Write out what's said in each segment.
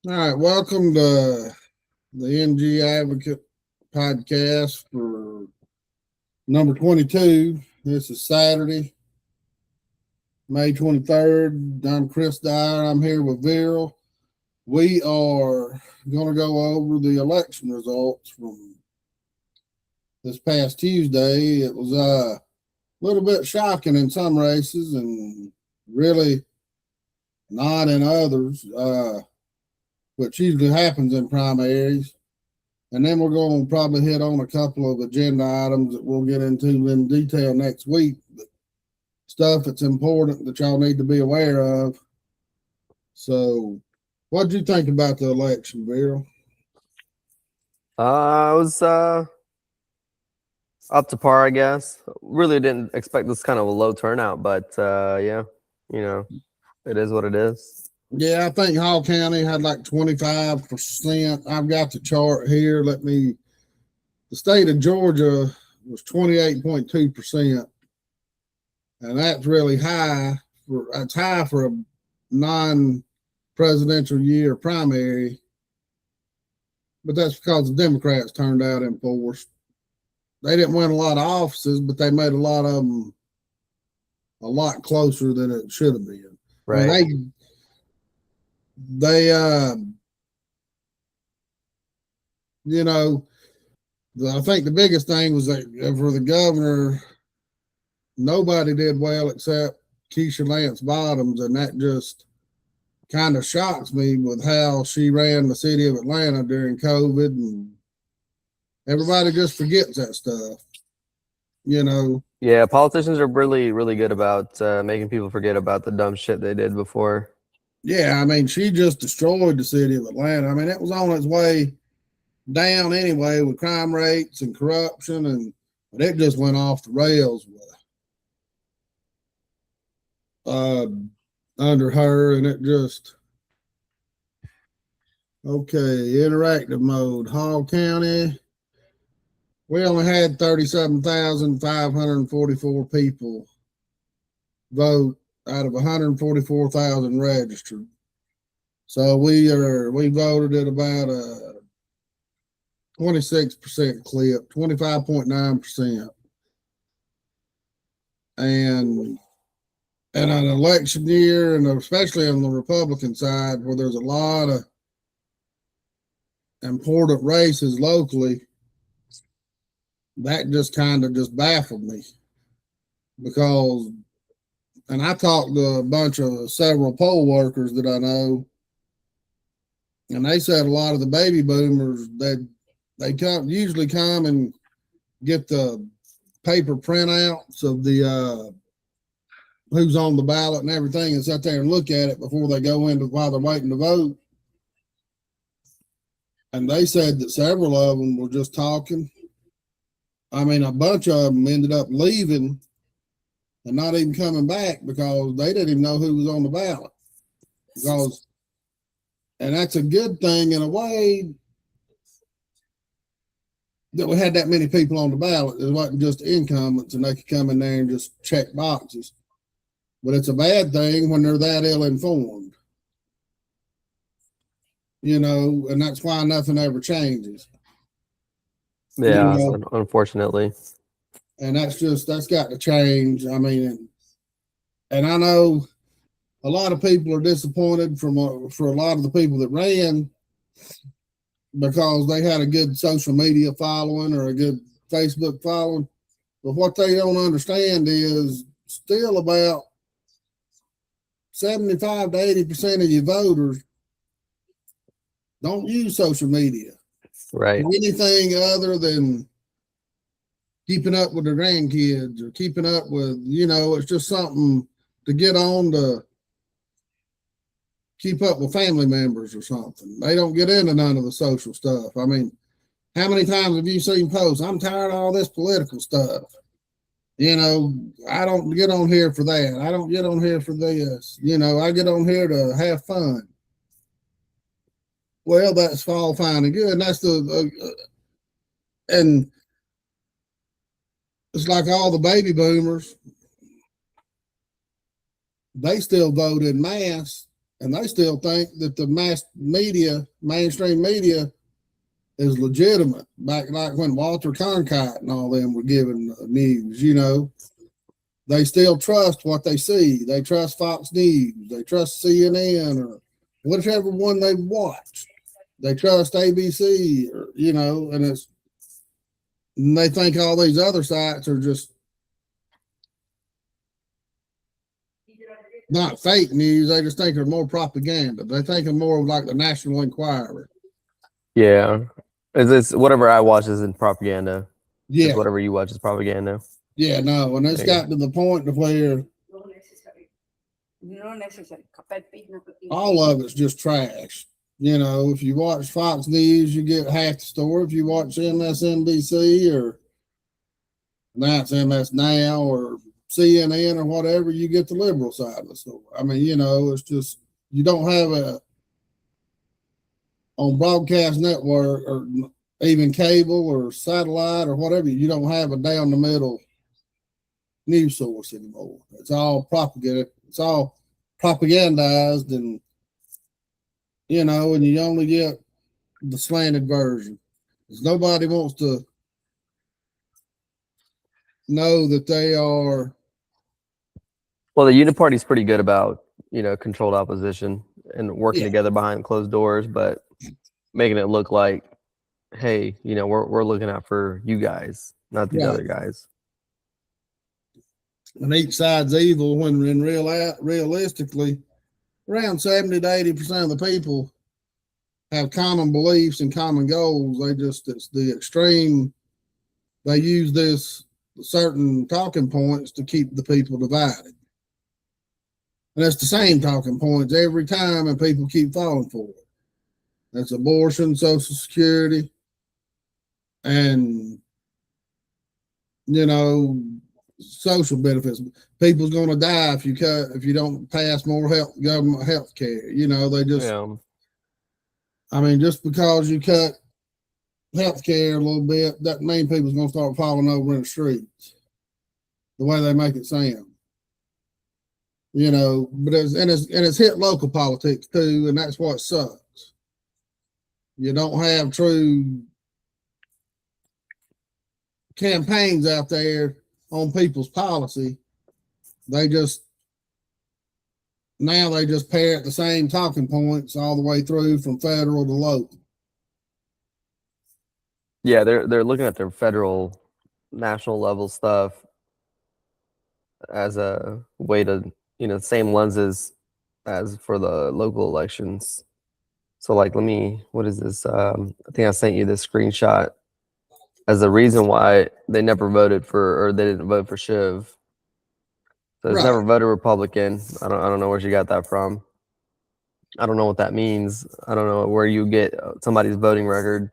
All right, welcome to the NGAdvocate podcast for number 22. This is Saturday, May 23rd. I'm Chris Dyer. I'm here with Viral. We are going to go over the election results from this past Tuesday. It was a little bit shocking in some races and really not in others, which usually happens in primaries. And then we're going to probably hit on a couple of agenda items that we'll get into in detail next week. But stuff that's important that y'all need to be aware of. So, what did you think about the election, Viral? I was up to par, I guess. Really didn't expect this kind of a low turnout, but yeah, it is what it is. Yeah, I think Hall County had like 25%. I've got the chart here. The state of Georgia was 28.2%. And that's really high. That's high for a non-presidential year primary. But that's because the Democrats turned out in force. They didn't win a lot of offices, but they made a lot of them a lot closer than it should have been. Right. I mean, I think the biggest thing was that for the governor, nobody did well except Keisha Lance Bottoms, and that just kind of shocks me with how she ran the city of Atlanta during COVID, and everybody just forgets that stuff. Yeah, politicians are really, really good about making people forget about the dumb shit they did before. Yeah, I mean, she just destroyed the city of Atlanta. I mean, it was on its way down anyway with crime rates and corruption, but it just went off the rails under her, and it just interactive mode. Hall County, we only had 37,544 people vote out of 144,000 registered. So we voted at about a 26% clip, 25.9%. And in an election year, and especially on the Republican side, where there's a lot of important races locally, that just kind of just baffled me. Because, and I talked to several poll workers that I know, and they said a lot of the baby boomers that they usually come and get the paper printouts of the who's on the ballot and everything, and sit there and look at it before they go into while they're waiting to vote. And they said that several of them were just talking. I mean, a bunch of them ended up leaving and not even coming back because they didn't even know who was on the ballot. And that's a good thing in a way that we had that many people on the ballot. It wasn't just incumbents and they could come in there and just check boxes. But it's a bad thing when they're that ill-informed. And that's why nothing ever changes. Yeah, unfortunately. And that's got to change. I mean, and I know a lot of people are disappointed for a lot of the people that ran because they had a good social media following or a good Facebook following. But what they don't understand is still about 75 to 80% of your voters don't use social media. Right. For anything other than keeping up with their grandkids or keeping up with, it's just something to get on to keep up with family members or something. They don't get into none of the social stuff. I mean, how many times have you seen posts? I'm tired of all this political stuff. I don't get on here for that. I don't get on here for this. I get on here to have fun. Well, that's all fine and good. And that's and it's like all the baby boomers, they still vote in mass and they still think that the mainstream media is legitimate. Back like when Walter Cronkite and all them were giving news, they still trust what they see. They trust Fox News. They trust CNN or whichever one they watch. They trust ABC or, and they think all these other sites are just not fake news. They just think they're more propaganda. They think they're more like the National Enquirer. Yeah. Is this whatever I watch is in propaganda? Yeah. Whatever you watch is propaganda. Yeah, no. And it's got to the point of where all of it's just trash. If you watch Fox News, you get half the story. If you watch MSNBC or now it's MS Now or CNN or whatever, you get the liberal side of the story. I mean, it's just, you don't have on broadcast network or even cable or satellite or whatever, you don't have a down the middle news source anymore. It's all propaganda. It's all propagandized and, and you only get the slanted version. Because nobody wants to know that they are. Well, the Uniparty is pretty good about, controlled opposition and working together behind closed doors, but making it look like, hey, we're looking out for you guys, not these other guys. And each side's evil when realistically, around 70 to 80% of the people have common beliefs and common goals. It's the extreme. They use this certain talking points to keep the people divided. And it's the same talking points every time, and people keep falling for it. That's abortion, Social Security, and, social benefits. People's going to die if you don't pass more government health care. They just, I mean, just because you cut health care a little bit, that mean people's going to start falling over in the streets. The way they make it sound, but it's hit local politics too, and that's what sucks. You don't have true campaigns out there on people's policy. They just parrot the same talking points all the way through from federal to local. Yeah, they're looking at their federal, national level stuff as a way to, same lenses as for the local elections. So like, what is this? I think I sent you this screenshot as the reason why they never voted for, or they didn't vote for Shiv. So it's never voted Republican. I don't know where she got that from. I don't know what that means. I don't know where you get somebody's voting record.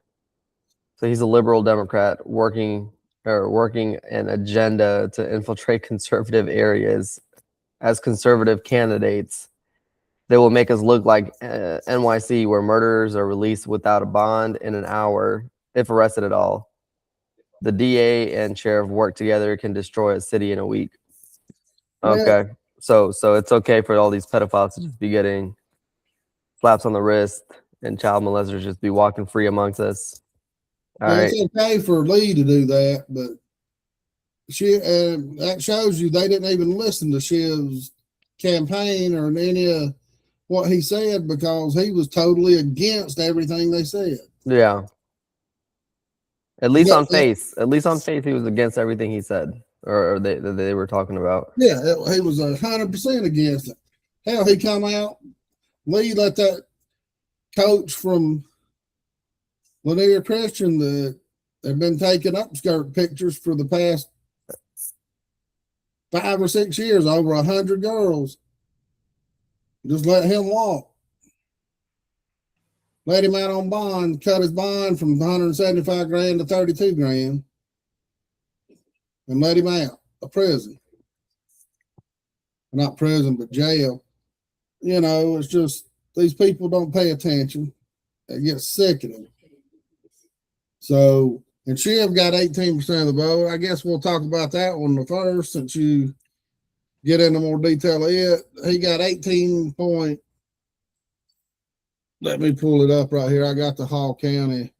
So he's a liberal Democrat working an agenda to infiltrate conservative areas as conservative candidates. They will make us look like NYC, where murderers are released without a bond in an hour, if arrested at all. The DA and sheriff work together, can destroy a city in a week. Okay, so it's okay for all these pedophiles to just be getting slaps on the wrist and child molesters just be walking free amongst us. All right. It's okay for Lee to do that, but that shows you they didn't even listen to Shiv's campaign or any of what he said, because he was totally against everything they said. Yeah. At least on face, he was against everything he said, or they were talking about. Yeah, he was 100% against it. Hell, he come out. Lee let that coach from Lanier Christian that have been taking upskirt pictures for the past 5 or 6 years, over 100 girls. Just let him walk. Let him out on bond, cut his bond from 175 grand to 32 grand, and let him out of prison. Not prison, but jail. It's just these people don't pay attention. It gets sickening. So, and Shiv got 18% of the vote. I guess we'll talk about that one first, since you get into more detail of it. He got 18.8% let me pull it up right here. I got the Hall County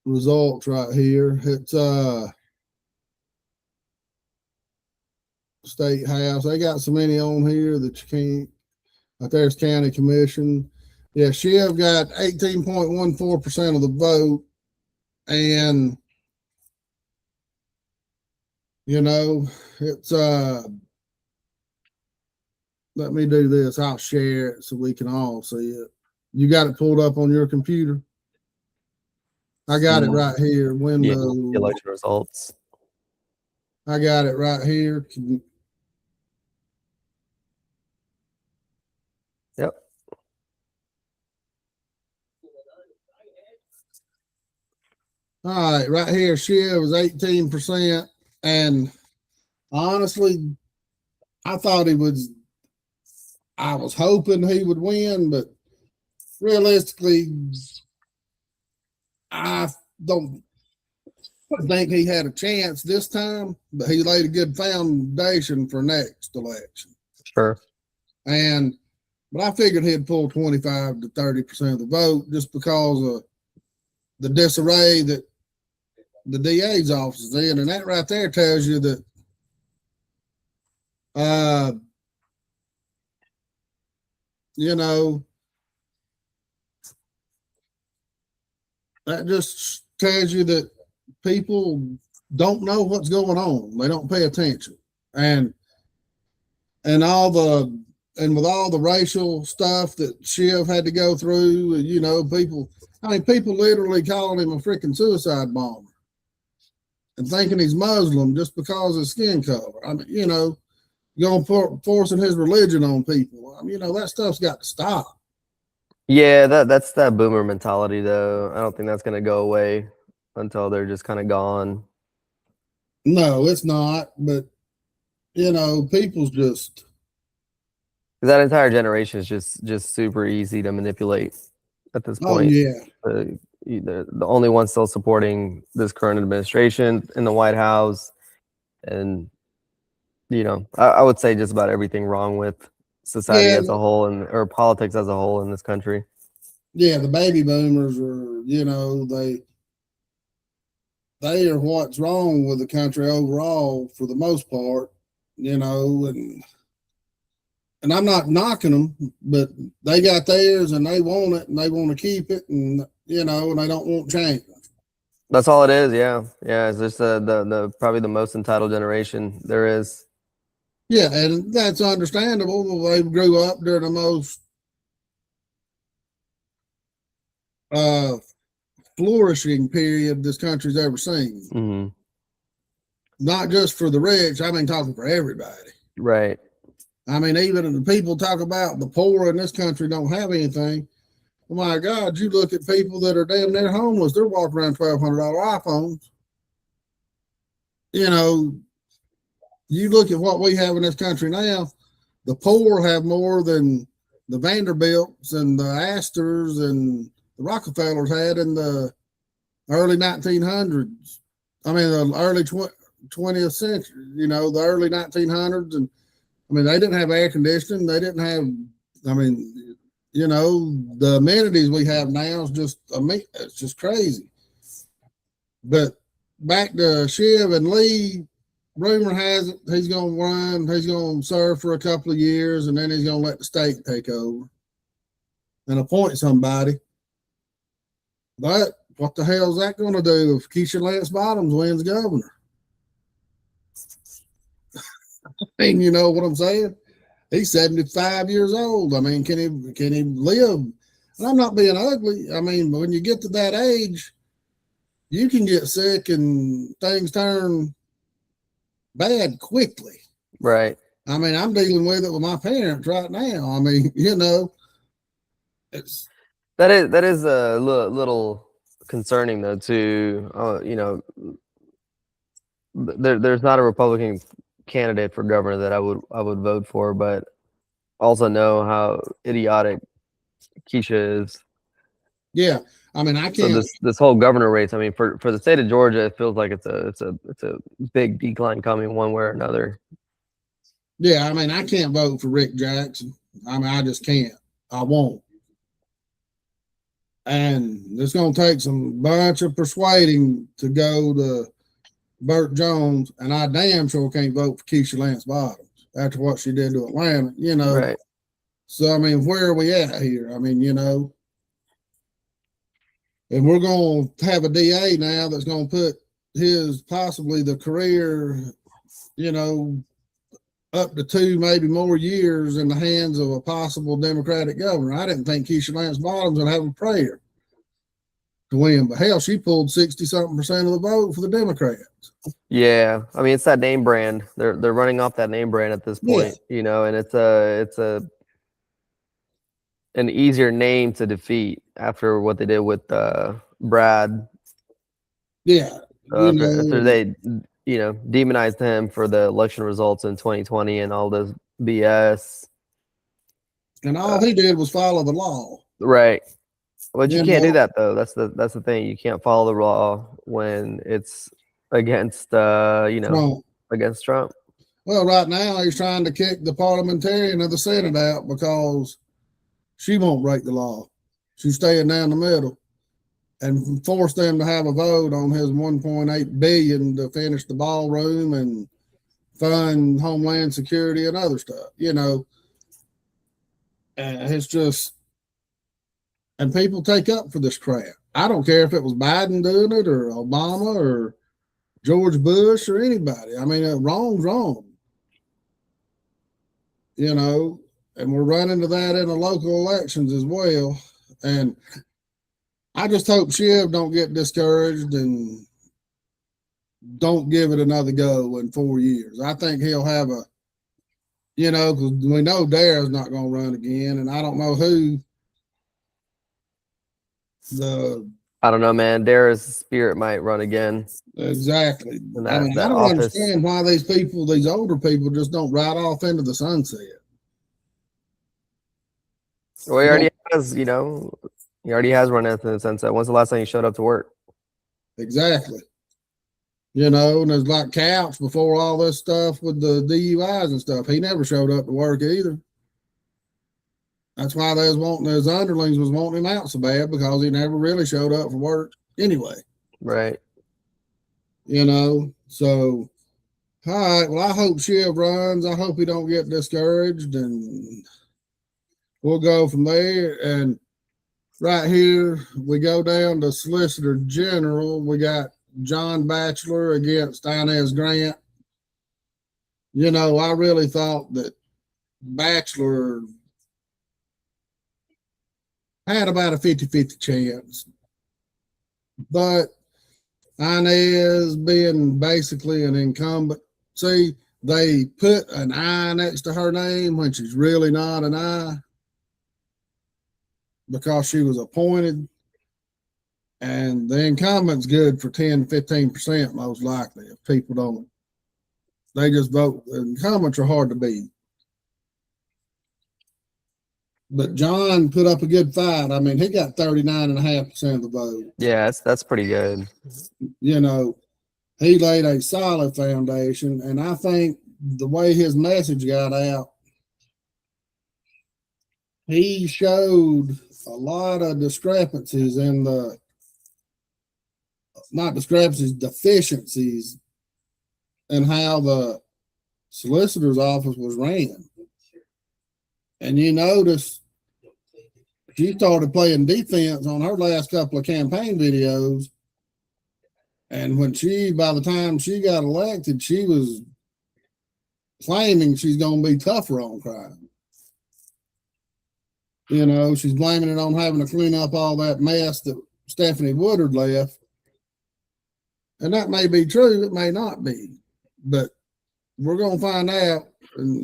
results right here. It's State House. They got so many on here that you can't. Right there's County Commission. Yeah, Shiv got 18.14% of the vote. And you know, it's let me do this. I'll share it so we can all see it. You got it pulled up on your computer? I got it right here. Window. The election results. I got it right here. Yep. All right, right here, Shiv was 18%. And honestly, I thought I was hoping he would win, but realistically, I don't think he had a chance this time, but he laid a good foundation for next election. Sure. But I figured he'd pull 25 to 30% of the vote just because of the disarray that the DA's office is in. And that right there tells you that you know, that just tells you that people don't know what's going on. They don't pay attention. And with all the racial stuff that Shiv had to go through, you know, people literally calling him a freaking suicide bomber and thinking he's Muslim just because of his skin color. I mean, you know, forcing his religion on people. I mean, you know, that stuff's got to stop. Yeah, that's that boomer mentality, though. I don't think that's going to go away until they're just kind of gone. No, it's not. But, you know, people's just... That entire generation is just super easy to manipulate at this point. Oh, yeah. The only one still supporting this current administration in the White House. And, you know, I would say just about everything wrong with society as a whole or politics as a whole in this country. Yeah, the baby boomers are, you know, they are what's wrong with the country overall for the most part, you know, and I'm not knocking them, but they got theirs and they want it and they want to keep it, and you know, and they don't want change. That's all it is. Yeah. It's just the probably the most entitled generation there is. Yeah, and that's understandable. They grew up during the most flourishing period this country's ever seen. Mm-hmm. Not just for the rich. I mean, talking for everybody. Right. I mean, even if the people talk about the poor in this country don't have anything. Oh my God, you look at people that are damn near homeless. They're walking around $1,200 iPhones. You know, you look at what we have in this country now, the poor have more than the Vanderbilts and the Astors and the Rockefellers had in the early 1900s. I mean, the early 20th century, you know, the early 1900s. And I mean, they didn't have air conditioning. They didn't have, I mean, you know, the amenities we have now is just, it's just crazy. But back to Shiv and Lee, rumor has it he's going to run, he's going to serve for a couple of years, and then he's going to let the state take over and appoint somebody. But what the hell is that going to do if Keisha Lance Bottoms wins governor? I mean, you know what I'm saying? He's 75 years old. I mean, can he live? And I'm not being ugly. I mean, when you get to that age, you can get sick and things turn bad quickly. Right. I mean, I'm dealing with it with my parents right now. I mean, you know, that is a little concerning though too. You know, there's not a Republican candidate for governor that I would vote for, but also know how idiotic Keisha is. Yeah, I mean, I can't. So this whole governor race, I mean, for the state of Georgia, it feels like it's a big decline coming one way or another. Yeah, I mean, I can't vote for Rick Jackson. I mean, I just can't. I won't. And it's going to take some bunch of persuading to go to Burt Jones, and I damn sure can't vote for Keisha Lance Bottoms after what she did to Atlanta, Right. So, I mean, where are we at here? I mean, and we're going to have a DA now that's going to put his possibly the career, up to 2, maybe more years in the hands of a possible Democratic governor. I didn't think Keisha Lance Bottoms would have a prayer to win, but hell, she pulled 60-something% of the vote for the Democrats. Yeah, I mean, it's that name brand. They're running off that name brand at this point, and it's an easier name to defeat after what they did with Brad. Yeah, after they demonized him for the election results in 2020 and all this BS. And all he did was follow the law. Right. But you can't do that though. That's the thing. You can't follow the law when it's against Trump. Against Trump. Well, right now he's trying to kick the parliamentarian of the Senate out because she won't break the law. She's staying down the middle and force them to have a vote on his $1.8 billion to finish the ballroom and fund Homeland Security and other stuff. It's just, and people take up for this crap. I don't care if it was Biden doing it or Obama or George Bush or anybody. I mean, wrong's wrong. And we're running to that in the local elections as well. And I just hope Shiv don't get discouraged and don't give it another go in 4 years. I think he'll have because we know Dyer's not going to run again, and I don't know who I don't know, man. Dyer's spirit might run again. Exactly. I don't understand why these older people just don't ride off into the sunset. Well, he already has, he already has run into the sunset. When's the last time he showed up to work? Exactly. And there's like Couch before all this stuff with the DUIs and stuff. He never showed up to work either. That's why his underlings was wanting him out so bad, because he never really showed up for work anyway. Right. So, all right. Well, I hope Shiv runs. I hope he don't get discouraged, and we'll go from there. And right here, we go down to Solicitor General. We got John Batchelor against Inez Grant. I really thought that Batchelor had about a 50-50 chance. But Inez being basically an incumbent, see, they put an I next to her name when she's really not an I, because she was appointed. And the incumbent's good for 10-15% most likely if people don't. They just vote. The incumbents are hard to beat. But John put up a good fight. I mean, he got 39.5% of the vote. Yeah, that's pretty good. He laid a solid foundation, and I think the way his message got out, he showed a lot of discrepancies in deficiencies in how the solicitor's office was ran. And you notice she started playing defense on her last couple of campaign videos. And by the time she got elected, she was claiming she's going to be tougher on crime. She's blaming it on having to clean up all that mess that Stephanie Woodard left. And that may be true. It may not be. But we're going to find out. And,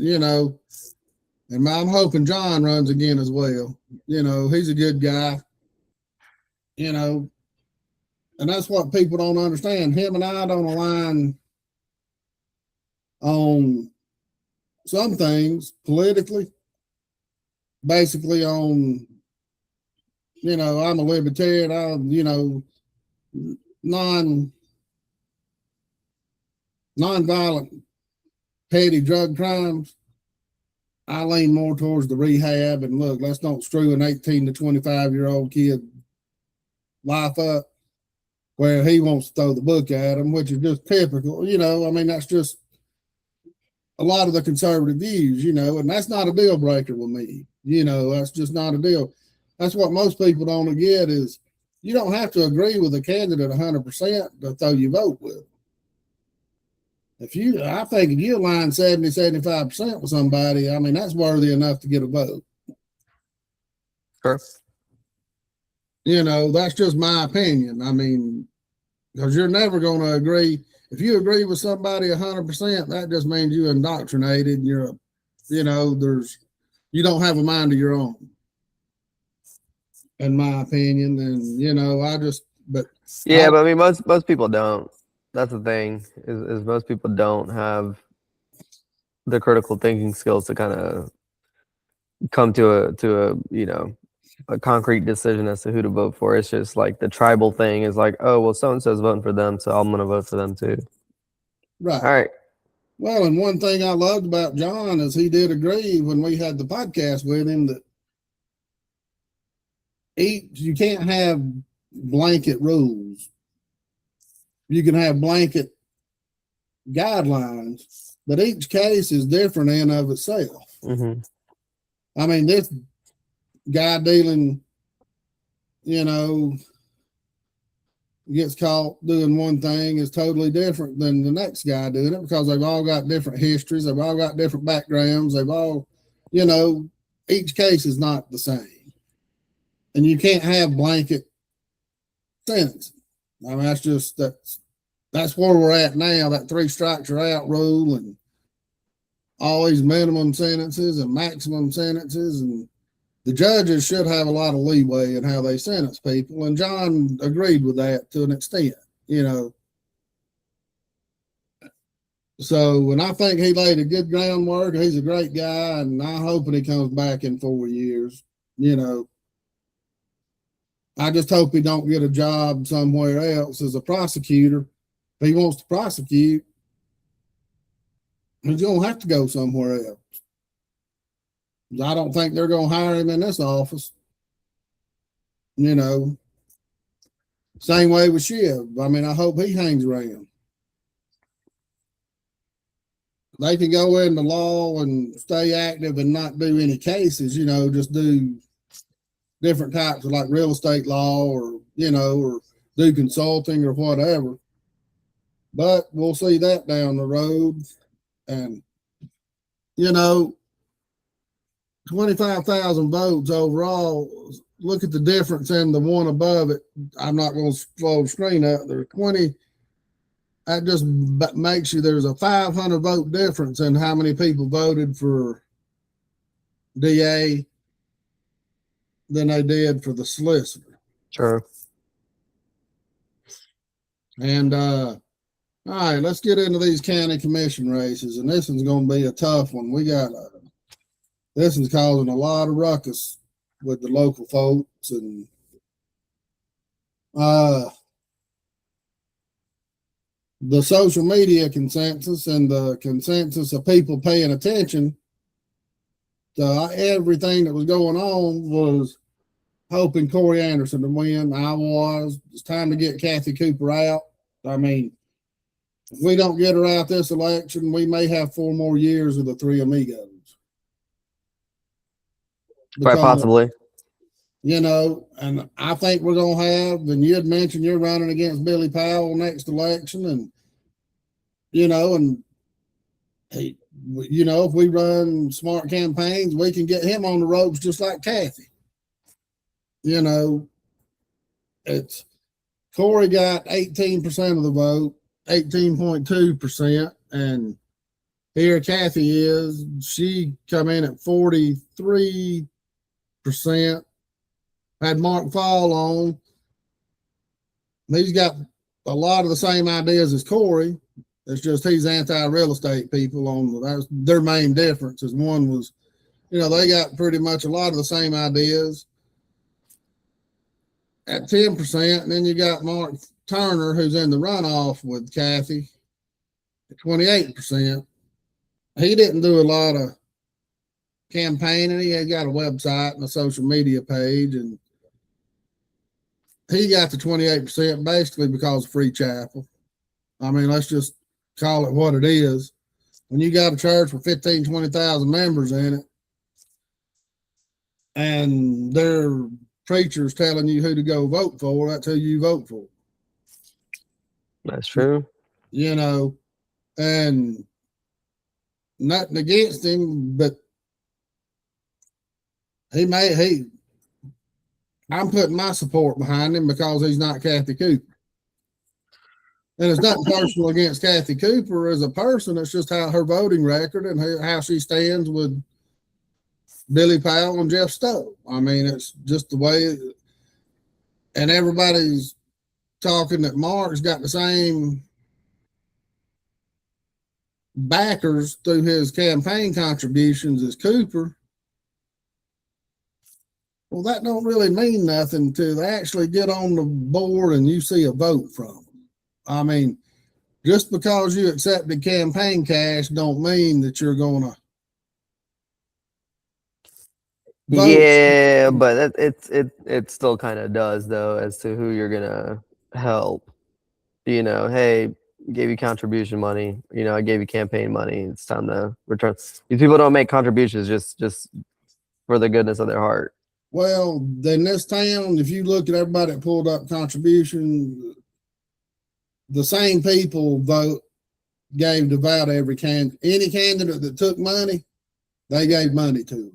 and I'm hoping John runs again as well. He's a good guy. And that's what people don't understand. Him and I don't align on some things politically. Basically on, I'm a libertarian. I'm, non-violent, petty drug crimes. I lean more towards the rehab, and look, let's don't screw an 18 to 25-year-old kid life up, where he wants to throw the book at him, which is just typical. You know, I mean, that's just a lot of the conservative views, you know, and that's not a deal breaker with me. You know, that's just not a deal. That's what most people don't get is you don't have to agree with a candidate 100% to throw your vote with. I think if you align 70, 75% with somebody, I mean, that's worthy enough to get a vote. Sure. You know, that's just my opinion. I mean, because you're never going to agree. If you agree with somebody 100%, that just means you're indoctrinated. You don't have a mind of your own, in my opinion. And, you know, but I mean, most people don't. That's the thing is most people don't have the critical thinking skills to kind of come to a you know, a concrete decision as to who to vote for. It's just like the tribal thing is like, oh, well, so-and-so's voting for them, so I'm going to vote for them too. Right. All right. Well, and one thing I loved about John is he did agree when we had the podcast with him that you can't have blanket rules. You can have blanket guidelines, but each case is different in of itself. Mm-hmm. I mean, this guy dealing, you know, gets caught doing one thing is totally different than the next guy doing it because they've all got different histories. They've all got different backgrounds. They've all, you know, each case is not the same. And you can't have blanket sentencing. I mean, that's where we're at now, that 3 strikes you're out rule and all these minimum sentences and maximum sentences. And the judges should have a lot of leeway in how they sentence people. And John agreed with that to an extent, you know. So, and I think he laid a good groundwork. He's a great guy, and I'm hoping he comes back in 4 years, you know. I just hope he don't get a job somewhere else as a prosecutor. If he wants to prosecute, he's going to have to go somewhere else. I don't think they're going to hire him in this office. You know, same way with Shiv. I mean, I hope he hangs around. They can go into law and stay active and not do any cases, you know, just do different types of like real estate law or, you know, or do consulting or whatever. But we'll see that down the road. And, you know, 25,000 votes overall. Look at the difference in the one above it. I'm not going to slow the screen up. There's 20. That just makes you, there's a 500 vote difference in how many people voted for DA than they did for the solicitor. Sure. And, all right, let's get into these county commission races. And this one's going to be a tough one. This one's causing a lot of ruckus with the local folks. And, the social media consensus and the consensus of people paying attention to everything that was going on was hoping Corey Anderson to win. I was. It's time to get Kathy Cooper out. I mean, if we don't get her out this election, we may have 4 more years of the 3 amigos. Quite possibly. You know, and I think we're going to have, and you had mentioned you're running against Billy Powell next election. And, you know, and he, you know, if we run smart campaigns, we can get him on the ropes just like Kathy. You know, it's Corey got 18% of the vote, 18.2%. And here Kathy is, she come in at 43%. Had Mark Fall on. He's got a lot of the same ideas as Corey. It's just he's anti-real estate people on. That's their main difference. Is one was, you know, they got pretty much a lot of the same ideas at 10%. And then you got Mark Turner, who's in the runoff with Kathy at 28%. He didn't do a lot of campaigning. He had got a website and a social media page, and he got the 28% basically because of free chapel. I mean, let's just call it what it is. When you got a church with 15, 20,000 members in it, and their preachers telling you who to go vote for, that's who you vote for. That's true. You know, and nothing against him, but I'm putting my support behind him because he's not Kathy Cooper. And it's nothing personal against Kathy Cooper as a person. It's just how her voting record and how she stands with Billy Powell and Jeff Stowe. I mean, it's just the way and everybody's talking that Mark's got the same backers through his campaign contributions as Cooper. Well, that don't really mean nothing until they actually get on the board and you see a vote from them. I mean, just because you accepted campaign cash don't mean that you're going to vote. Yeah, but it still kind of does though as to who you're gonna help. You know, hey, gave you contribution money. You know, I gave you campaign money. It's time to return. These people don't make contributions just for the goodness of their heart. Well, in this town, if you look at everybody that pulled up contribution, the same people gave devout every any candidate that took money, they gave money to.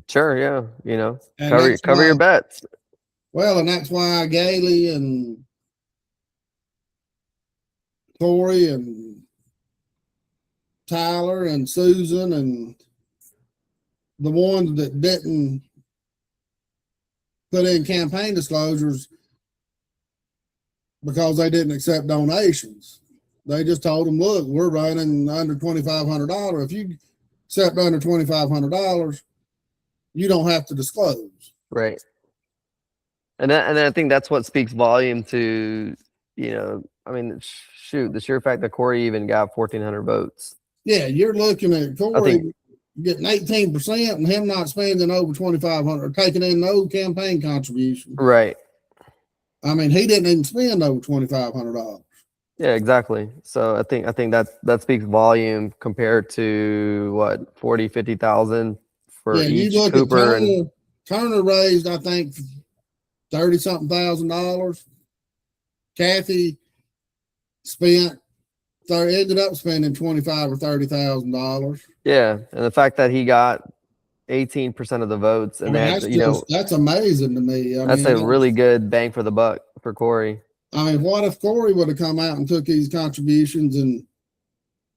Sure, yeah, you know, And cover your bets. Well, and that's why Gailey and Corey and Tyler and Susan and the ones that didn't put in campaign disclosures because they didn't accept donations. They just told them, look, we're running under $2,500. If you accept under $2,500, you don't have to disclose. Right. And I think that's what speaks volume to, you know, I mean, shoot, the sheer fact that Corey even got 1,400 votes. Yeah, you're looking at Corey getting 18% and him not spending over $2,500, taking in no campaign contribution. Right. I mean, he didn't even spend over $2,500. Yeah, exactly. So I think that speaks volume compared to what 40-50,000 for each. You look Cooper at Turner raised, I think, $30-something thousand. Kathy ended up spending $25,000 or $30,000. Yeah, and the fact that he got 18% of the votes, and that's amazing to me. That's a really good bang for the buck for Corey. I mean, what if Corey would have come out and took these contributions and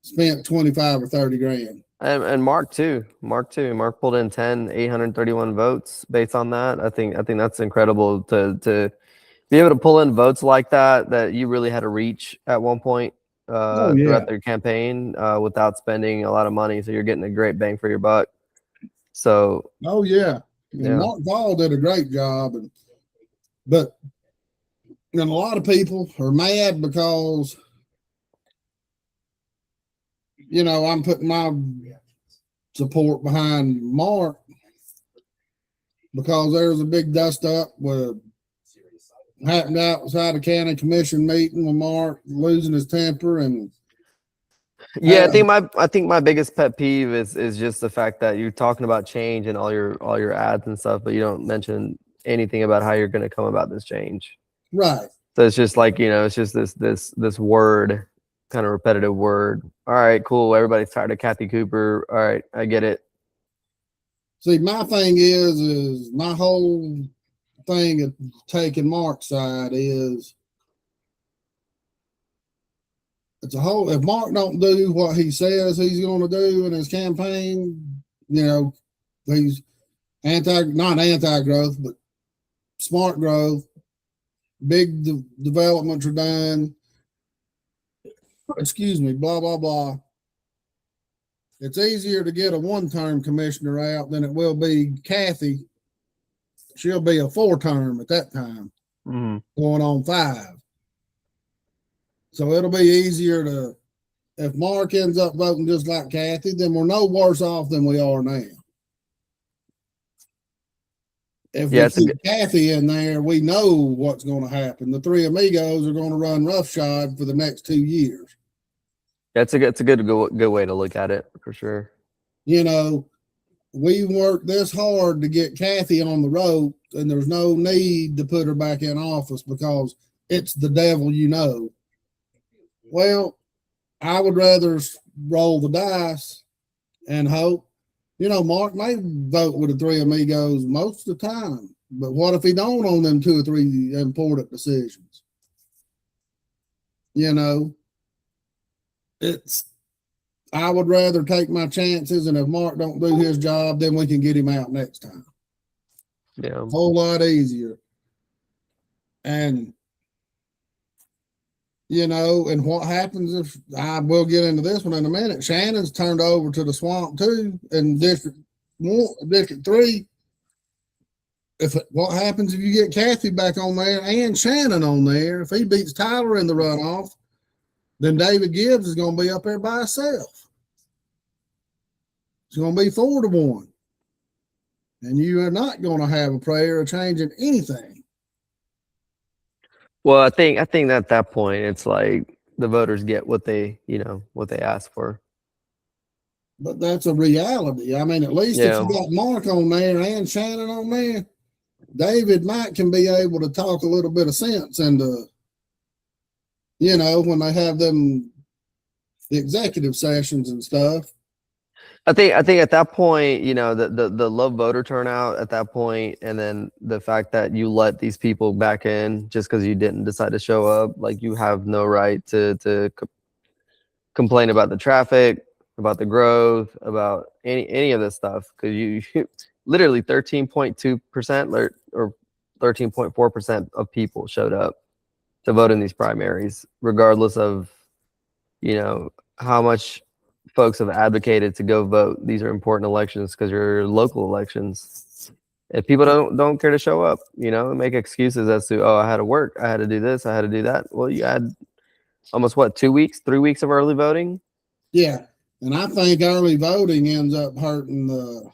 spent 25 or 30 grand? And Mark too. Mark pulled in 831 votes based on that. I think that's incredible to be able to pull in votes like that you really had to reach at one point throughout their campaign without spending a lot of money. So you're getting a great bang for your buck. So and Mark Ball did a great job, but a lot of people are mad because I'm putting my support behind Mark because there's a big dust up with happened outside a county commission meeting with Mark losing his temper and. Yeah, I think my biggest pet peeve is just the fact that you're talking about change and all your ads and stuff, but you don't mention anything about how you're going to come about this change. Right. So it's just like, it's just this word, kind of repetitive word. All right, cool. Everybody's tired of Kathy Cooper. All right, I get it. See, my thing is my whole thing of taking Mark's side is if Mark don't do what he says he's going to do in his campaign, he's not anti-growth, but smart growth, big developments are done, blah, blah, blah. It's easier to get a one-term commissioner out than it will be Kathy. She'll be a 4-term at that time, going on 5. So it'll be easier if Mark ends up voting just like Kathy, then we're no worse off than we are now. If Yeah, we it's a keep Kathy in there, we know what's going to happen. The three amigos are going to run roughshod for the next 2 years. it's a good way to look at it for sure. You know, we worked this hard to get Kathy on the road, and there's no need to put her back in office because it's the devil, you know. Well, I would rather roll the dice and hope. You know, Mark may vote with the three amigos most of the time, but what if he don't on them 2 or 3 important decisions? You know, it's. I would rather take my chances, and if Mark don't do his job, then we can get him out next time. Yeah. Whole lot easier. And you know, and what happens if I will get into this one in a minute? Shannon's turned over to the swamp too, in District 3. What happens if you get Kathy back on there and Shannon on there? If he beats Tyler in the runoff, then David Gibbs is going to be up there by himself. It's going to be 4-1, and you are not going to have a prayer of changing anything. Well, I think at that point it's like the voters get what they ask for. But that's a reality. I mean, at least if you got Mark on there and Shannon on there, David might can be able to talk a little bit of sense into, you know, when they have them the executive sessions and stuff. I think at that point, you know, the low voter turnout at that point, and then the fact that you let these people back in just because you didn't decide to show up, like you have no right to complain about the traffic, about the growth, about any of this stuff, because you literally 13.2% or 13.4% of people showed up to vote in these primaries, regardless of, you know, how much folks have advocated to go vote. These are important elections because you're local elections. If people don't care to show up, you know, make excuses as to, oh, I had to work, I had to do this, I had to do that. Well, you had almost 2 weeks, 3 weeks of early voting. Yeah, and I think early voting ends up hurting the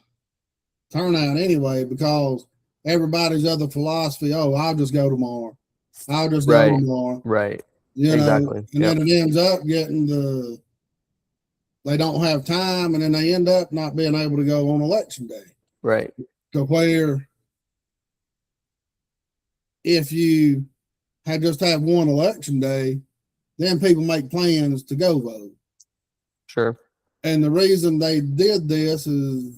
turnout anyway because everybody's other philosophy. Oh, I'll just go tomorrow. I'll just go tomorrow. Right. You exactly. know, and then it ends up getting they don't have time, and then they end up not being able to go on election day. Right. To where if you just have one election day, then people make plans to go vote. Sure. And the reason they did this is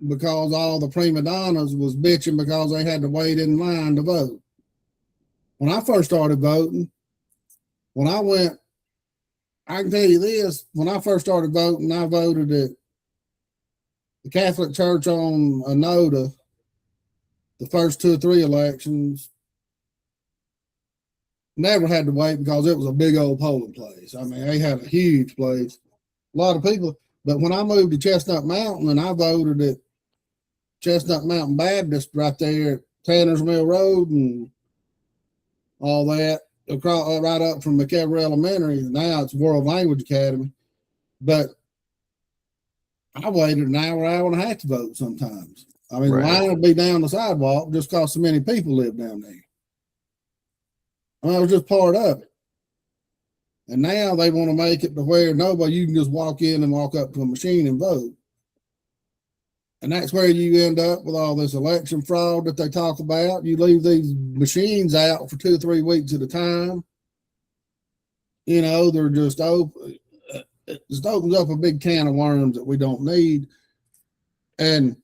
because all the prima donnas was bitching because they had to wait in line to vote. When I first started voting, I can tell you this, when I first started voting, I voted at the Catholic Church on Anoda, the first 2 or 3 elections. Never had to wait because it was a big old polling place. I mean, they had a huge place, a lot of people. But when I moved to Chestnut Mountain and I voted at Chestnut Mountain Baptist right there at Tanner's Mill Road and all that, across right up from McEver Elementary. Now it's World Language Academy. But I waited an hour and a half to vote sometimes. I mean, the line would be down the sidewalk just because so many people live down there. I was just part of it. And now they want to make it to where you can just walk in and walk up to a machine and vote. And that's where you end up with all this election fraud that they talk about. You leave these machines out for 2 or 3 weeks at a time. You know, they're just open. It just opens up a big can of worms that we don't need. But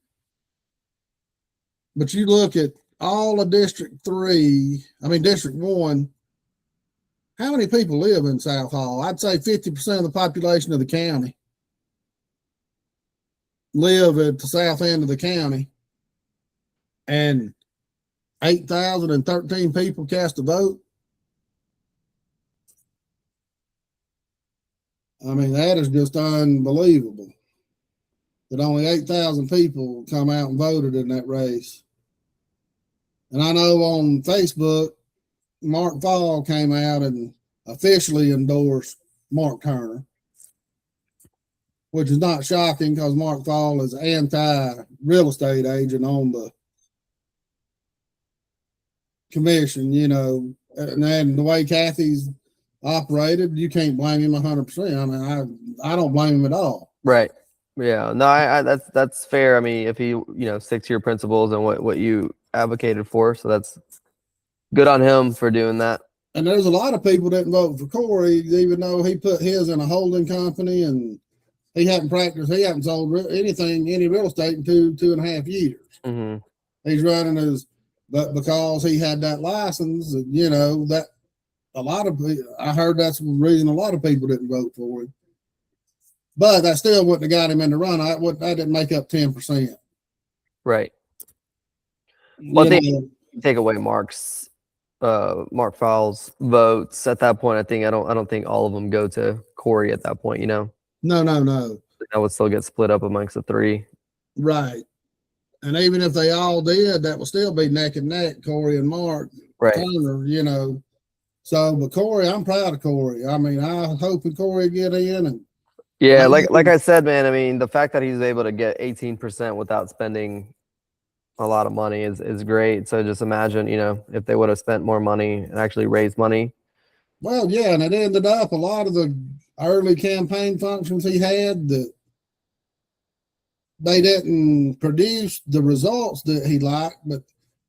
you look at all of District 1, how many people live in South Hall? I'd say 50% of the population of the county live at the south end of the county, and 8,013 people cast a vote. I mean, that is just unbelievable that only 8,000 people come out and voted in that race. And I know on Facebook, Mark Fall came out and officially endorsed Mark Turner, which is not shocking because Mark Fall is anti-real estate agent on the commission, and then the way Kathy's operated, you can't blame him 100%. I mean, I don't blame him at all. Right. Yeah. No, I that's fair. I mean, if he, sticks to your principles and what you advocated for, so that's good on him for doing that. And there's a lot of people that didn't vote for Corey, even though he put his in a holding company and he hadn't practiced, he hadn't sold any real estate in 2.5 years. Mm-hmm. He's running but because he had that license, that I heard that's the reason a lot of people didn't vote for him. But that still wouldn't have got him in the run. I didn't make up 10%. Right. Well, I think take away Mark Fowles' votes at that point. I don't think all of them go to Corey at that point. No. That would still get split up amongst the three. Right. And even if they all did, that would still be neck and neck, Corey and Mark. Right. Turner, So, but Corey, I'm proud of Corey. I mean, I hope Corey get in. And yeah, like I said, man, I mean, the fact that he's able to get 18% without spending a lot of money is great. So just imagine, if they would have spent more money and actually raised money. Well, yeah, and it ended up a lot of the early campaign functions he had that they didn't produce the results that he liked, but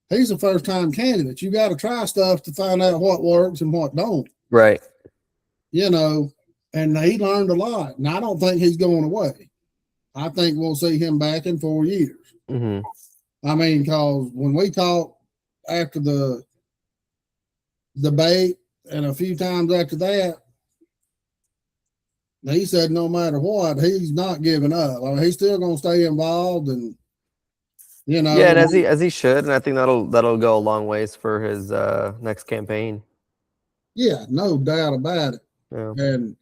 he's a first-time candidate. You got to try stuff to find out what works and what don't. Right. And he learned a lot. And I don't think he's going away. I think we'll see him back in 4 years. Mm-hmm. I mean, because when we talked after the debate and a few times after that, he said no matter what, he's not giving up. I mean, he's still going to stay involved, and Yeah, and as he should, and I think that'll go a long ways for his next campaign. Yeah, no doubt about it. Yeah. And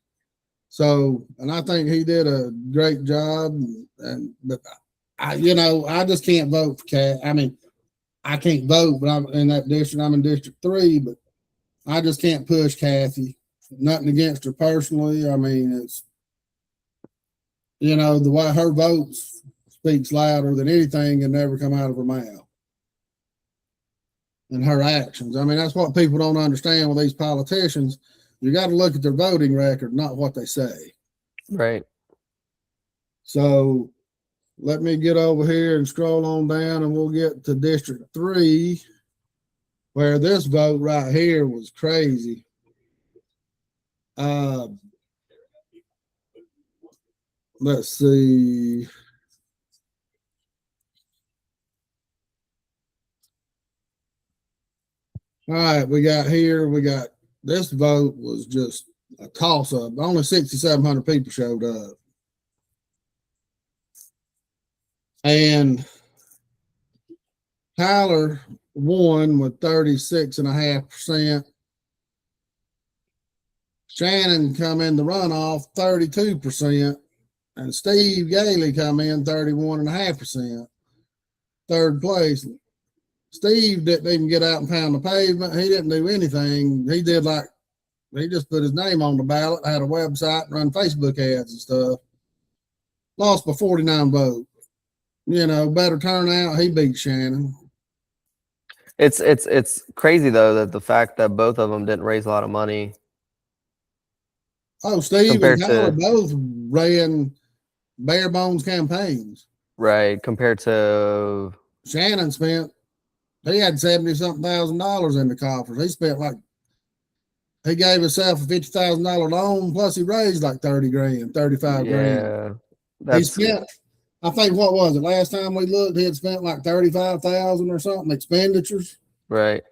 so, and I think he did a great job. But I just can't vote for Cat. I mean, I can't vote, but I'm in that district. I'm in District 3, but I just can't push Kathy. Nothing against her personally. I mean, it's, the way her votes speaks louder than anything that ever come out of her mouth. And her actions. I mean, that's what people don't understand with these politicians. You got to look at their voting record, not what they say. Right. So let me get over here and scroll on down, and we'll get to District 3, where this vote right here was crazy. Let's see. All right, we got this vote was just a toss up. Only 6,700 people showed up. And Tyler won with 36.5%. Shannon come in the runoff 32%. And Steve Gailey come in 31.5%. Third place. Steve didn't even get out and pound the pavement. He didn't do anything. He just put his name on the ballot, had a website, and run Facebook ads and stuff. Lost by 49 votes. Better turnout. He beat Shannon. It's crazy though that the fact that both of them didn't raise a lot of money. Oh, Steve and Tyler both ran bare bones campaigns. Right, compared to Shannon he had $70,000 in the coffers. He spent he gave himself a $50,000 loan, plus he raised like 30 grand, 35 grand. He spent, I think, what was it? Last time we looked, he had spent like 35,000 or something expenditures. Right.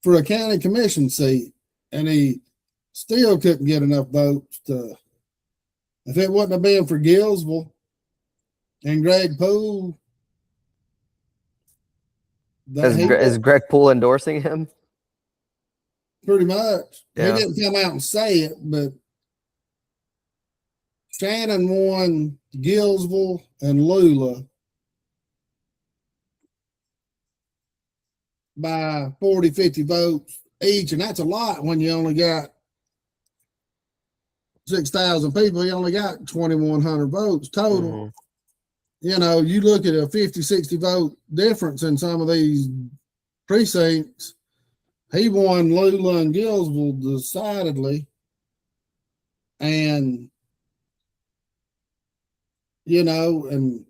For a county commission seat. And he still couldn't get enough votes if it wouldn't have been for Gillsville and Greg Poole. Is Greg Poole endorsing him? Pretty much. Yeah. He didn't come out and say it, but Shannon won Gillsville and Lula by 40, 50 votes each. And that's a lot when you only got 6,000 people. You only got 2,100 votes total. Mm-hmm. You look at a 50, 60 vote difference in some of these precincts. He won Lula and Gillsville decidedly. And, and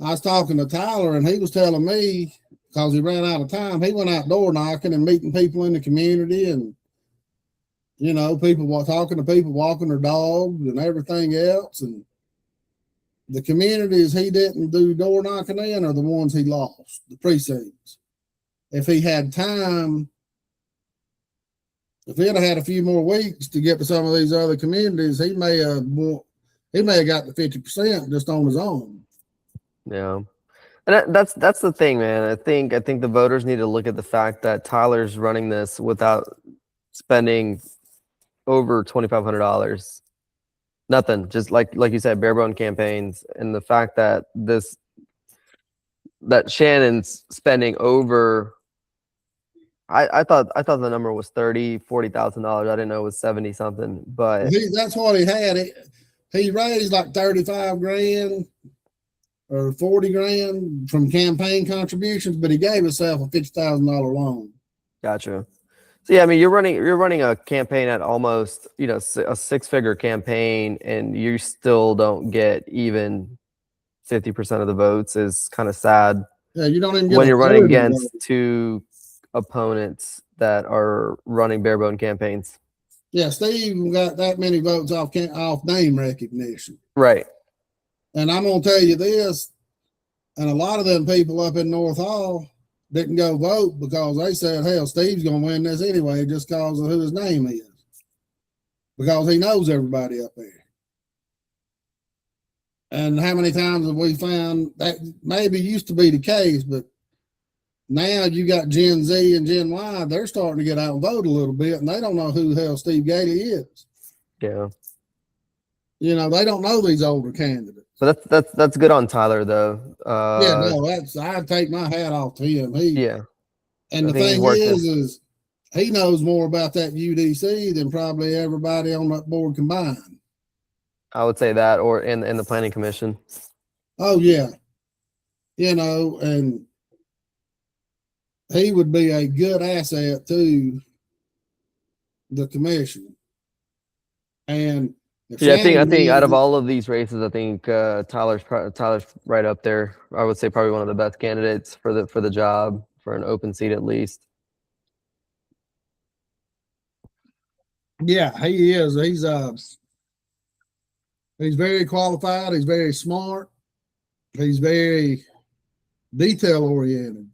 I was talking to Tyler, and he was telling me, because he ran out of time, he went out door knocking and meeting people in the community, and people talking to people walking their dogs and everything else. And the communities he didn't do door knocking in are the ones he lost, the precincts. If he had time, if he'd have had a few more weeks to get to some of these other communities, he may have got to 50% just on his own. Yeah. And that's the thing, man. I think the voters need to look at the fact that Tyler's running this without spending over $2,500. Nothing, just like you said, bare bone campaigns, and the fact that Shannon's spending over. I thought the number was $40,000. I didn't know it was 70 something, but that's what he had. He raised like 35 grand or 40 grand from campaign contributions, but he gave himself a $50,000 loan. Gotcha. So yeah, I mean, you're running a campaign at almost, a 6-figure campaign, and you still don't get even 50% of the votes. Is kind of sad. Yeah, you don't even get when you're running against two opponents that are running bare bone campaigns. Yeah, Steve got that many votes off name recognition. Right. And I'm gonna tell you this, and a lot of them people up in North Hall didn't go vote because they said, hell, Steve's gonna win this anyway just because of who his name is. Because he knows everybody up there. And how many times have we found that maybe used to be the case, but now you got Gen Z and Gen Y, they're starting to get out and vote a little bit, and they don't know who the hell Steve Gailey is. Yeah. They don't know these older candidates. So that's good on Tyler, though. I take my hat off to him. And the thing is he knows more about that UDC than probably everybody on that board combined. I would say that, or in the planning commission. Oh yeah, and he would be a good asset to the commission. And I think out of all of these races, I think Tyler's right up there. I would say probably one of the best candidates for the job, for an open seat at least. Yeah, he is. He's very qualified. He's very smart. He's very detail oriented.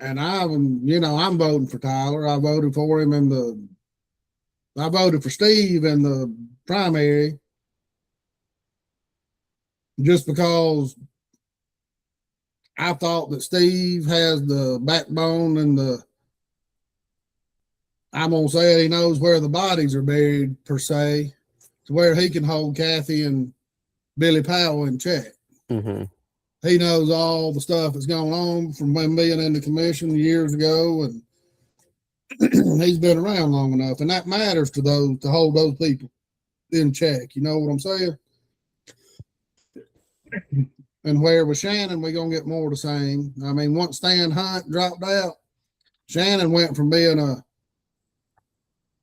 And I'm voting for Tyler. I voted for him I voted for Steve in the primary just because I thought that Steve has the backbone and I'm going to say he knows where the bodies are buried, per se, to where he can hold Kathy and Billy Powell in check. Mm-hmm. He knows all the stuff that's going on from when being in the commission years ago, and he's been around long enough, and that matters to hold those people in check. You know what I'm saying? And where with Shannon, we're going to get more of the same. I mean, once Stan Hunt dropped out, Shannon went from being a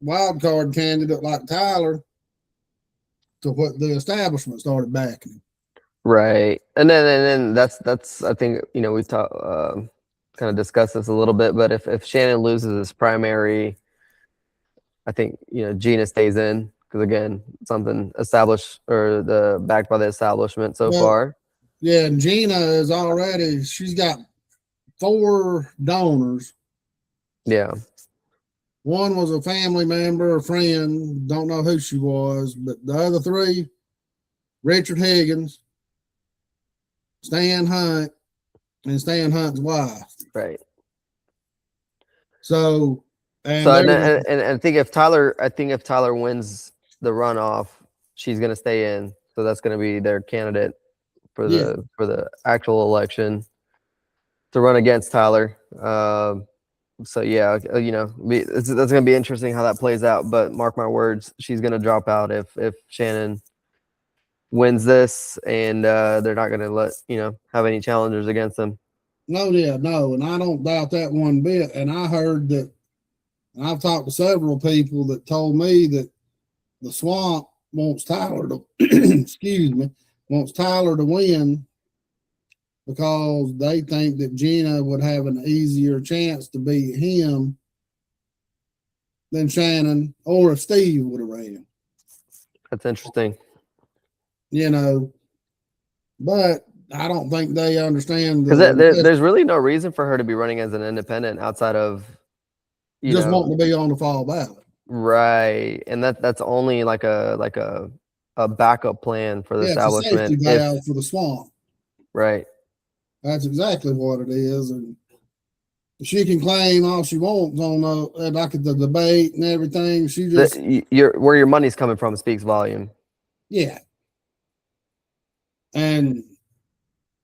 wild card candidate like Tyler to what the establishment started backing him. Right. And then that's I think, we've talked kind of discussed this a little bit, but if Shannon loses his primary, I think, Gina stays in, because again, something established or backed by the establishment so far. Yeah, and Gina she's got 4 donors. Yeah. One was a family member, a friend, don't know who she was, but the other 3, Richard Higgins, Stan Hunt, and Stan Hunt's wife. Right. So and I think if Tyler wins the runoff, she's going to stay in. So that's going to be their candidate for the actual election to run against Tyler. So yeah, that's going to be interesting how that plays out. But mark my words, she's going to drop out if Shannon wins this, and they're not going to let have any challengers against them. No, and I don't doubt that one bit. And I heard that, and I've talked to several people that told me that the swamp wants Tyler to, excuse me, wants Tyler to win because they think that Gina would have an easier chance to beat him than Shannon, or if Steve would have ran. That's interesting. But I don't think they understand because there's really no reason for her to be running as an independent outside of just wanting to be on the fall ballot. Right, and that's only like a backup plan for the establishment. It's a safety valve for the swamp. Right. That's exactly what it is, and she can claim all she wants on like the debate and everything. She just where your money's coming from speaks volume. Yeah, and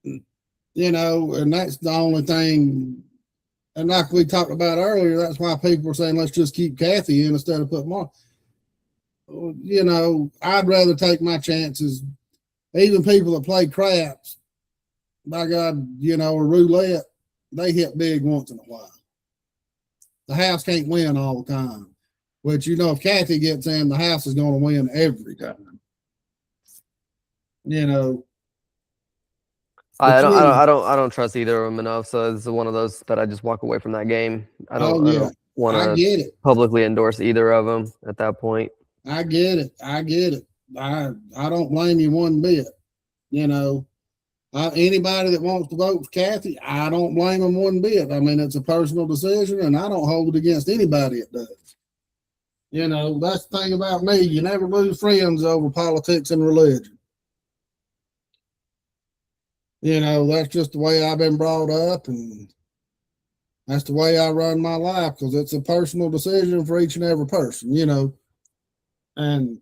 and that's the only thing. And like we talked about earlier, that's why people are saying let's just keep Kathy in instead of putting Mark. I'd rather take my chances. Even people that play craps, by God, or roulette, they hit big once in a while. The house can't win all the time. But if Kathy gets in, the house is going to win every time. I don't trust either of them enough. So it's one of those that I just walk away from that game. I don't want to publicly endorse either of them at that point. I get it. I don't blame you one bit. Anybody that wants to vote for Kathy, I don't blame them one bit. I mean, it's a personal decision, and I don't hold it against anybody that does. That's the thing about me. You never lose friends over politics and religion. That's just the way I've been brought up, and that's the way I run my life because it's a personal decision for each and every person, and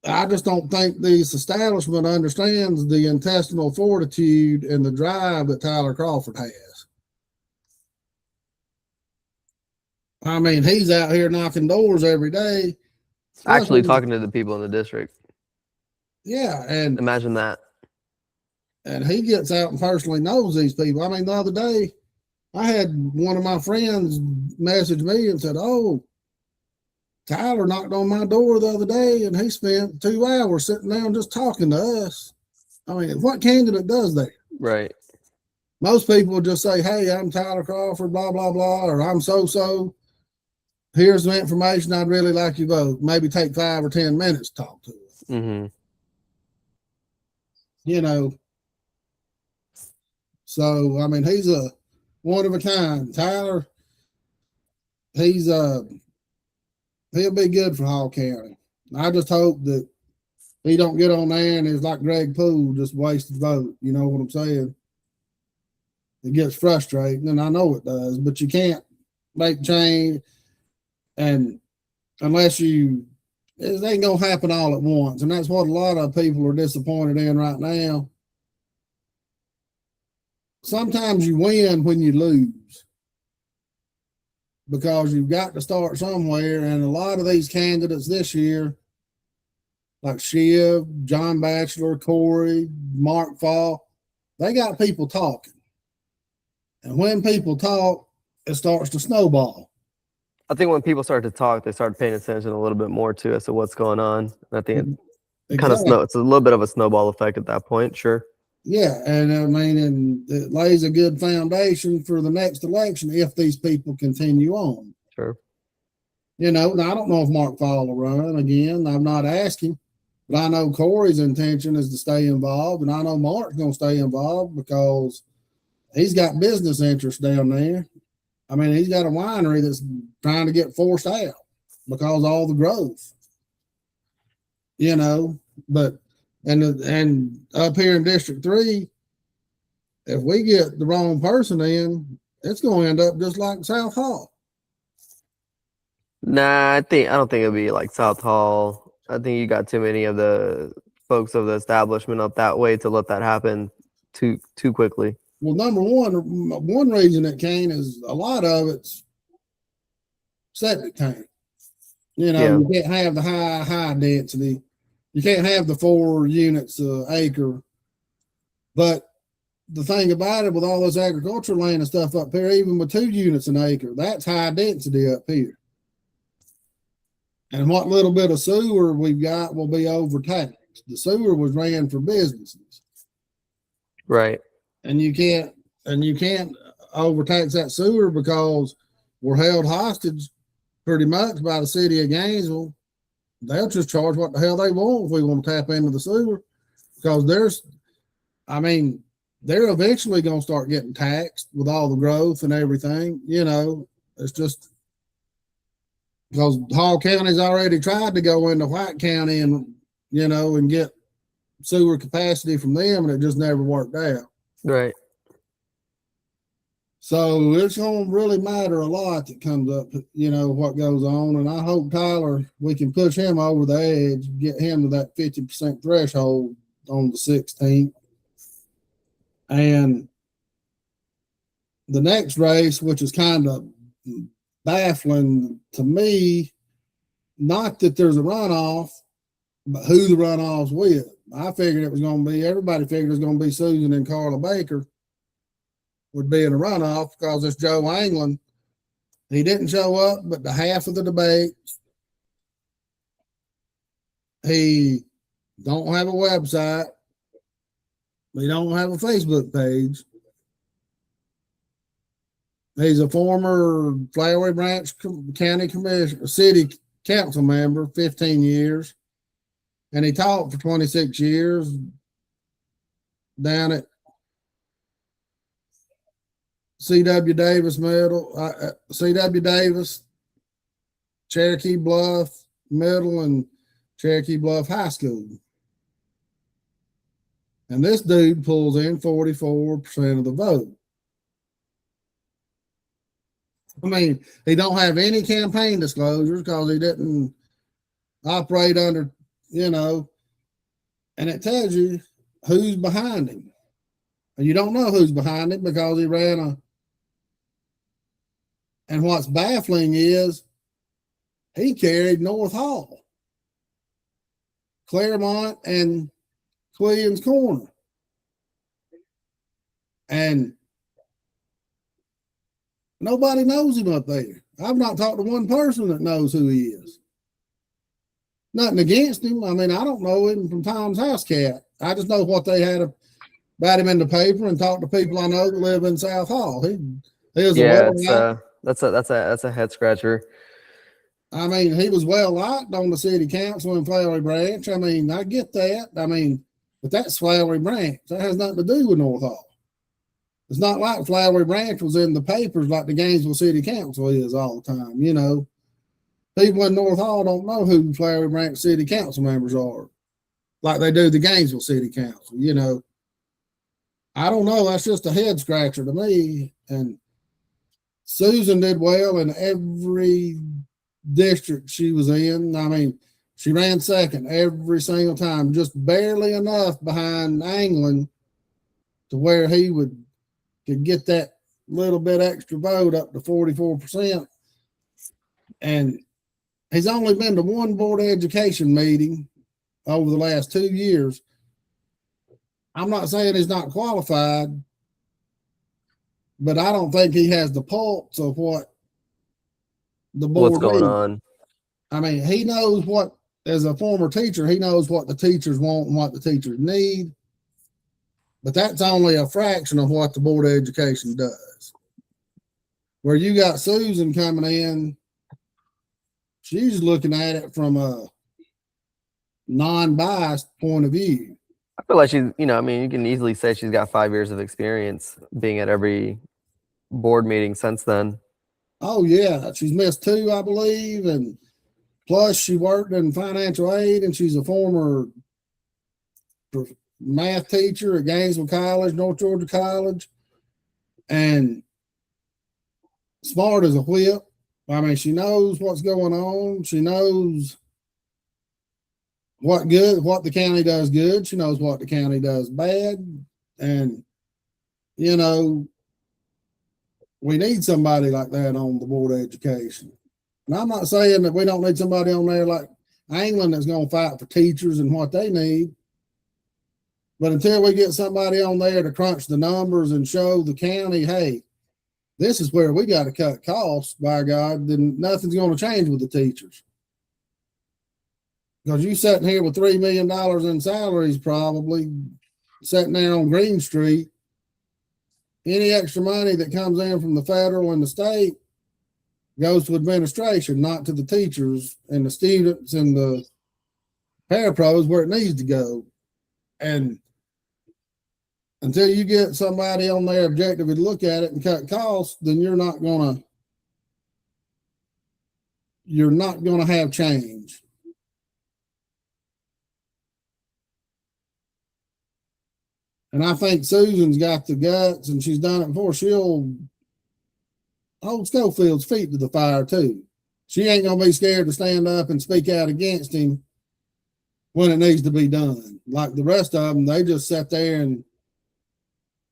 I just don't think this establishment understands the intestinal fortitude and the drive that Tyler Crawford has. I mean, he's out here knocking doors every day. Actually talking to the people in the district. Yeah, and imagine that. And he gets out and personally knows these people. I mean, the other day, I had one of my friends message me and said, "Oh, Tyler knocked on my door the other day and he spent 2 hours sitting down just talking to us." I mean, what candidate does that? Right. Most people would just say, "Hey, I'm Tyler Crawford, blah, blah, blah," or "I'm so-so. Here's the information. I'd really like you vote." Maybe take 5 or 10 minutes to talk to us. Mm-hmm. So, I mean, he's a one of a kind. Tyler, he'll be good for Hall County. I just hope that he don't get on there and it's like Greg Poole, just wasted vote. You know what I'm saying? It gets frustrating, and I know it does, but you can't make change, and unless it ain't gonna happen all at once, and that's what a lot of people are disappointed in right now. Sometimes you win when you lose because you've got to start somewhere. And a lot of these candidates this year, like Shiv, John Batchelor, Corey, Mark Fall, they got people talking. And when people talk, it starts to snowball. I think when people start to talk, they start paying attention a little bit more to as to what's going on. I think it's a little bit of a snowball effect at that point. Sure. Yeah, and I mean, and it lays a good foundation for the next election if these people continue on. Sure. I don't know if Mark Fall will run again. I'm not asking, but I know Corey's intention is to stay involved, and I know Mark's going to stay involved because he's got business interests down there. I mean, he's got a winery that's trying to get forced out because of all the growth. But and up here in District 3, if we get the wrong person in, it's going to end up just like South Hall. Nah, I don't think it'll be like South Hall. I think you got too many of the folks of the establishment up that way to let that happen too quickly. Well, number one reason it can is a lot of it's septic tank. You can't have the high density. You can't have the 4 units an acre. But the thing about it, with all this agricultural land and stuff up here, even with 2 units an acre, that's high density up here. And what little bit of sewer we've got will be overtaxed. The sewer was ran for businesses. Right. And you can't overtax that sewer because we're held hostage pretty much by the city of Gainesville. They'll just charge what the hell they want if we want to tap into the sewer, because they're eventually going to start getting taxed with all the growth and everything. It's just because Hall County's already tried to go into White County and get sewer capacity from them, and it just never worked out. Right. So it's going to really matter a lot that comes up, what goes on. And I hope Tyler, we can push him over the edge, get him to that 50% threshold on the 16th. And the next race, which is kind of baffling to me, not that there's a runoff, but who the runoff's with. I figured it was going to be, everybody figured it was going to be Susan and Carla Baker would be in a runoff, because it's Joe Anglin. He didn't show up but the half of the debate. He don't have a website. He don't have a Facebook page. He's a former Flowery Branch County Commissioner, City Council member, 15 years. And he taught for 26 years down at C.W. Davis C.W. Davis, Cherokee Bluff Middle, and Cherokee Bluff High School. And this dude pulls in 44% of the vote. I mean, he don't have any campaign disclosures because he didn't operate under, and it tells you who's behind him. And you don't know who's behind him because he ran and what's baffling is he carried North Hall, Claremont, and Quillian's Corner. And nobody knows him up there. I've not talked to one person that knows who he is. Nothing against him. I mean, I don't know him from Tom's House Cat. I just know what they had about him in the paper and talked to people I know that live in South Hall. He was that's a head scratcher. I mean, he was well liked on the city council in Flowery Branch. I mean, I get that. I mean, but that's Flowery Branch. That has nothing to do with North Hall. It's not like Flowery Branch was in the papers like the Gainesville City Council is all the time. People in North Hall don't know who Flowery Branch City Council members are, like they do the Gainesville City Council. I don't know. That's just a head scratcher to me. And Susan did well in every district she was in. I mean, she ran second every single time, just barely enough behind Anglin to where he could get that little bit extra vote up to 44%. And he's only been to one board of education meeting over the last 2 years. I'm not saying he's not qualified, but I don't think he has the pulse of what the board What's going needs. on. I mean, he knows what, as a former teacher, he knows what the teachers want and what the teachers need. But that's only a fraction of what the Board of Education does. Where you got Susan coming in, she's looking at it from a non-biased point of view. I feel like she's, you can easily say she's got 5 years of experience being at every board meeting since then. Oh, yeah. She's missed 2, I believe. And plus, she worked in financial aid, and she's a former math teacher at Gainesville College, North Georgia College, and smart as a whip. I mean, she knows what's going on. She knows what the county does good. She knows what the county does bad. And, we need somebody like that on the Board of Education. And I'm not saying that we don't need somebody on there like Anglin that's going to fight for teachers and what they need. But until we get somebody on there to crunch the numbers and show the county, hey, this is where we got to cut costs, by God, then nothing's going to change with the teachers. Because you sitting here with $3 million in salaries, probably sitting there on Green Street, any extra money that comes in from the federal and the state goes to administration, not to the teachers and the students and the parapros where it needs to go. And until you get somebody on there objectively to look at it and cut costs, then you're not gonna have change. And I think Susan's got the guts, and she's done it before. She'll hold Schofield's feet to the fire too. She ain't gonna be scared to stand up and speak out against him when it needs to be done. Like the rest of them, they just sit there and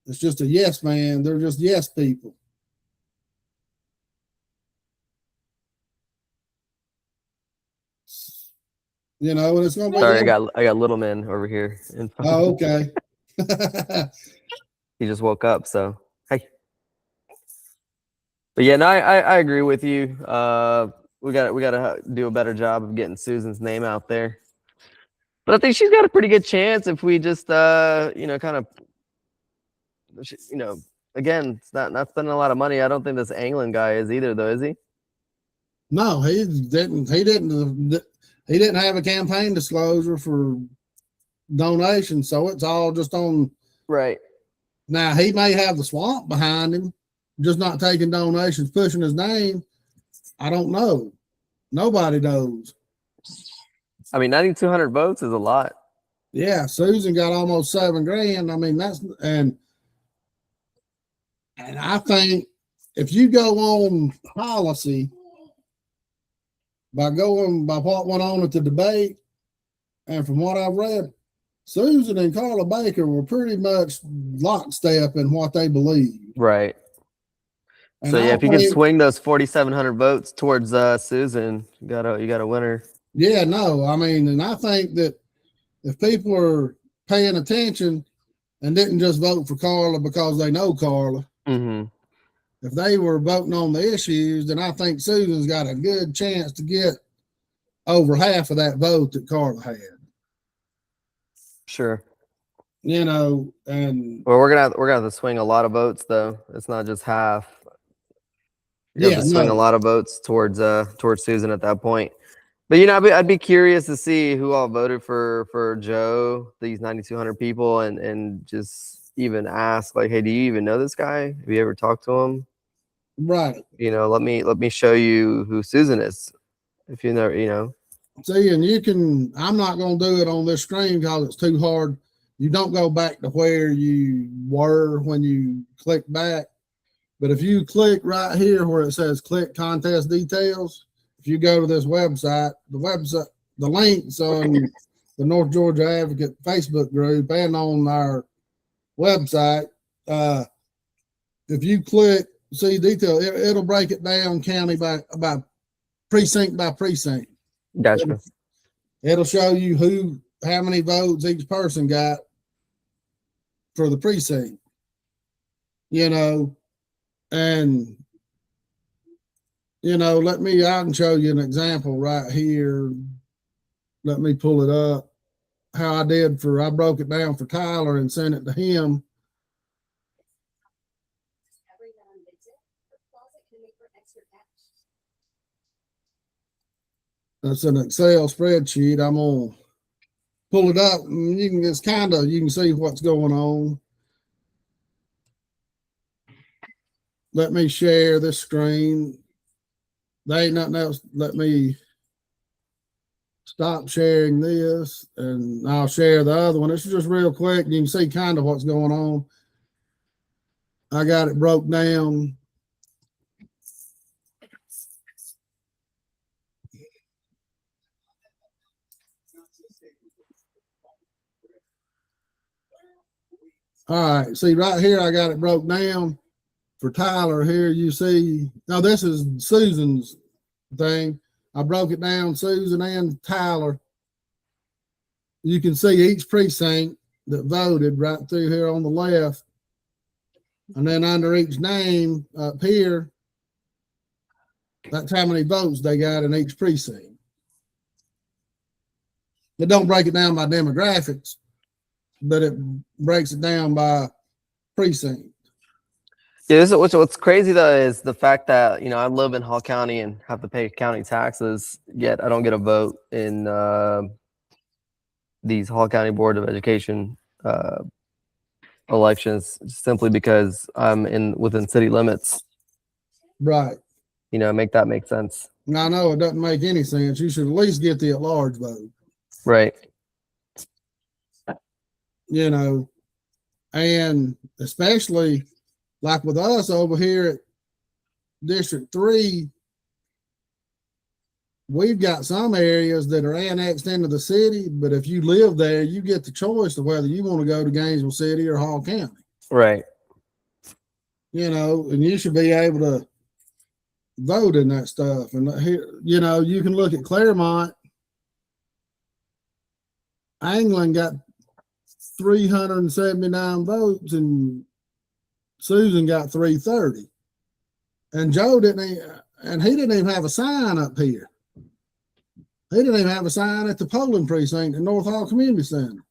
it's just a yes man. They're just yes people. You know, and it's gonna be. Sorry, I got little man over here. Oh, okay. He just woke up, so hey. But yeah, no, I agree with you. We got to do a better job of getting Susan's name out there. But I think she's got a pretty good chance if we just kind of again, it's not spending a lot of money. I don't think this Anglin guy is either, though, is he? No, he didn't have a campaign disclosure for donations, so it's all just on. Right. Now, he may have the swamp behind him, just not taking donations, pushing his name. I don't know. Nobody knows. I mean, 9,200 votes is a lot. Yeah, Susan got almost $7,000. I mean, and I think if you go on policy by what went on at the debate, and from what I've read, Susan and Carla Baker were pretty much lockstep in what they believe. Right. And so yeah, if you can swing those 4,700 votes towards Susan, you got a winner. Yeah, no, I mean, and I think that if people are paying attention and didn't just vote for Carla because they know Carla, if they were voting on the issues, then I think Susan's got a good chance to get over half of that vote that Carla had. Sure. And well, we're gonna have to swing a lot of votes, though. It's not just half. You have to swing a lot of votes towards Susan at that point. But I'd be curious to see who all voted for Joe, these 9,200 people, and just even ask, like, hey, do you even know this guy? Have you ever talked to him? Right. Let me show you who Susan is. If you know. See, and I'm not going to do it on this stream because it's too hard. You don't go back to where you were when you click back. But if you click right here where it says click contest details, if you go to this website, the link's on the North Georgia Advocate Facebook group and on our website. If you click see detail, it'll break it down county by precinct by precinct. Gotcha. It'll show you how many votes each person got for the precinct. And I can show you an example right here. Let me pull it up. How I broke it down for Tyler and sent it to him. That's an Excel spreadsheet. I'm gonna pull it up and you can see what's going on. Let me share this screen. There ain't nothing else. Let me stop sharing this and I'll share the other one. This is just real quick. You can see kind of what's going on. I got it broke down. All right, see right here, I got it broke down for Tyler. Here you see, now this is Susan's thing. I broke it down, Susan and Tyler. You can see each precinct that voted right through here on the left. And then under each name up here, that's how many votes they got in each precinct. It don't break it down by demographics, but it breaks it down by precinct. Yeah, what's crazy though is the fact that I live in Hall County and have to pay county taxes, yet I don't get a vote in these Hall County Board of Education elections simply because I'm within city limits. Right. Make that make sense. I know it doesn't make any sense. You should at least get the at-large vote. Right. And especially like with us over here at District 3, we've got some areas that are annexed into the city, but if you live there, you get the choice of whether you want to go to Gainesville City or Hall County. Right. And you should be able to vote in that stuff. And here, you can look at Claremont. England got 379 votes and Susan got 330. And Joe he didn't even have a sign up here. He didn't even have a sign at the polling precinct in North Hall Community Center.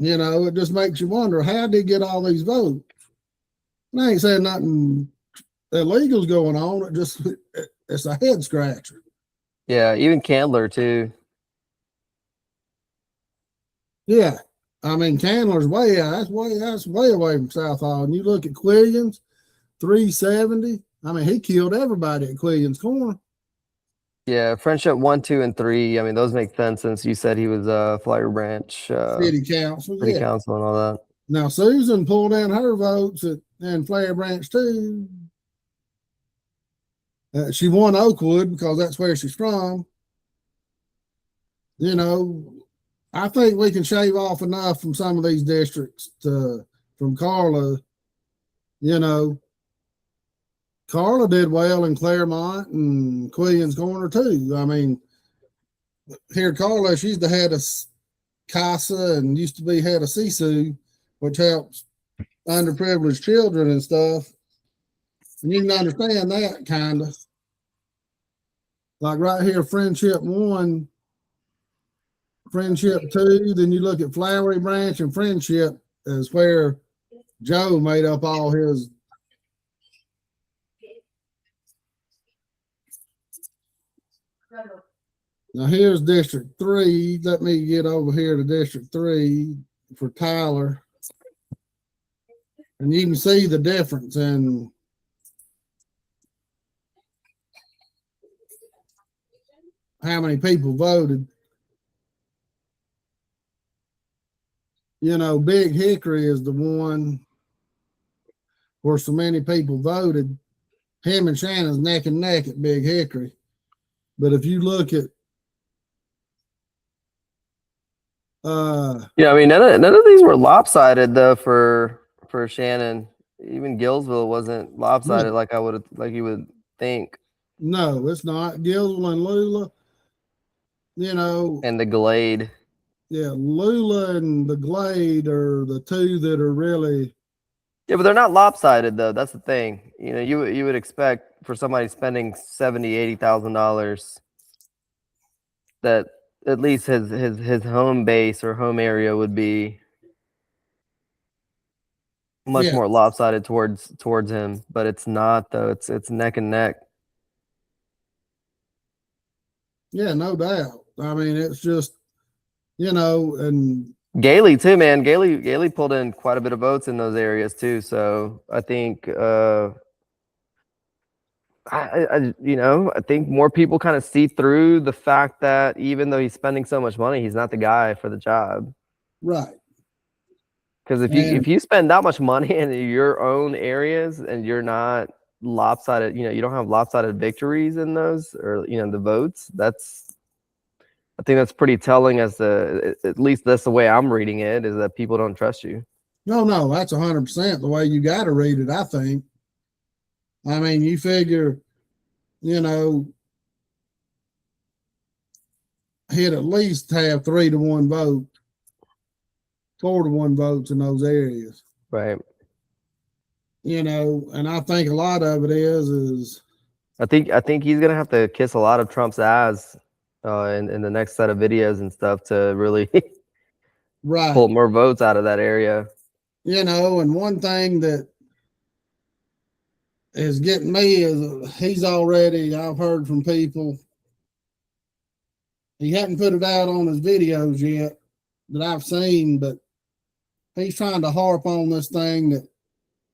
It just makes you wonder, how did he get all these votes? And I ain't saying nothing illegal's going on. It's a head scratcher. Yeah, even Candler too. Yeah. I mean, Candler's that's way away from South Hall. And you look at Quillians, 370. I mean, he killed everybody at Quillians Corner. Yeah, Friendship 1, 2, and 3. I mean, those make sense since you said he was Flyer Branch City Council. Council and all that. Now Susan pulled in her votes in Flyer Branch too. She won Oakwood because that's where she's from. I think we can shave off enough from some of these districts from Carla. Carla did well in Claremont and Quillians Corner too. I mean, here Carla, she's the head of CASA and used to be head of CSU, which helps underprivileged children and stuff. And you can understand that kind of. Like right here, Friendship 1, Friendship 2, then you look at Flowery Branch and Friendship is where Joe made up all his. Now here's District 3. Let me get over here to District 3 for Tyler. And you can see the difference in how many people voted. Big Hickory is the one where so many people voted. Him and Shannon's neck and neck at Big Hickory. But if you look at I mean, none of these were lopsided though for Shannon. Even Gillsville wasn't lopsided like you would think. No, it's not. Gillsville and Lula, and the Glade. Yeah, Lula and the Glade are the two that are really. Yeah, but they're not lopsided though. That's the thing. You would expect for somebody spending $70,000-$80,000 that at least his home base or home area would be much more lopsided towards him. But it's not though. It's neck and neck. Yeah, no doubt. I mean, it's just and Gailey too, man. Gailey pulled in quite a bit of votes in those areas too. So I think I think more people kind of see through the fact that even though he's spending so much money, he's not the guy for the job. Right. Because if you spend that much money in your own areas and you're not lopsided, you don't have lopsided victories in those or the votes, I think that's pretty telling as at least that's the way I'm reading it, is that people don't trust you. No, that's 100% the way you got to read it, I think. I mean, you figure, he'd at least have 3-1 vote, 4-1 votes in those areas. Right. And I think a lot of it is I think he's gonna have to kiss a lot of Trump's ass in the next set of videos and stuff to really right. pull more votes out of that area. And one thing that is getting me is I've heard from people, he hadn't put it out on his videos yet that I've seen, but he's trying to harp on this thing that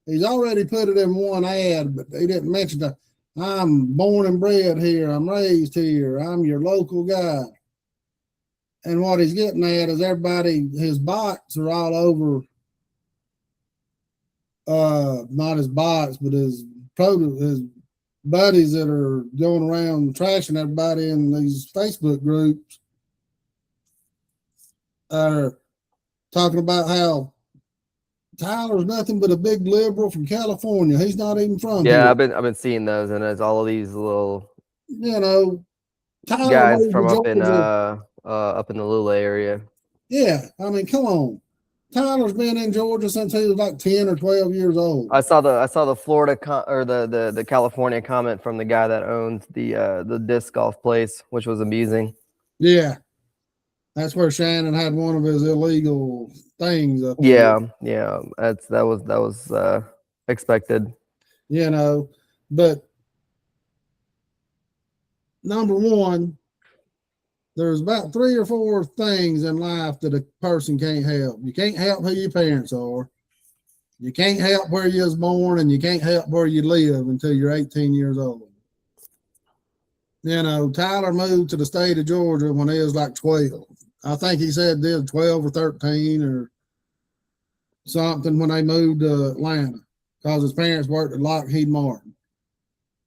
he's already put it in one ad, but he didn't mention that I'm born and bred here, I'm raised here, I'm your local guy. And what he's getting at is everybody, his bots are all over, not his bots, but his buddies that are going around trashing everybody in these Facebook groups are talking about how Tyler's nothing but a big liberal from California. He's not even from here. I've been seeing those, and there's all of these little Tyler guys from up in the Lula area. Yeah, I mean, come on. Tyler's been in Georgia since he was like 10 or 12 years old. I saw the Florida or the California comment from the guy that owned the disc golf place, which was amusing. Yeah, that's where Shannon had one of his illegal things up there. Yeah, that was expected. But number one, there's about 3 or 4 things in life that a person can't help. You can't help who your parents are. You can't help where you was born, and you can't help where you live until you're 18 years old. Tyler moved to the state of Georgia when he was like 12. I think he said they was 12 or 13 or something when they moved to Atlanta because his parents worked at Lockheed Martin.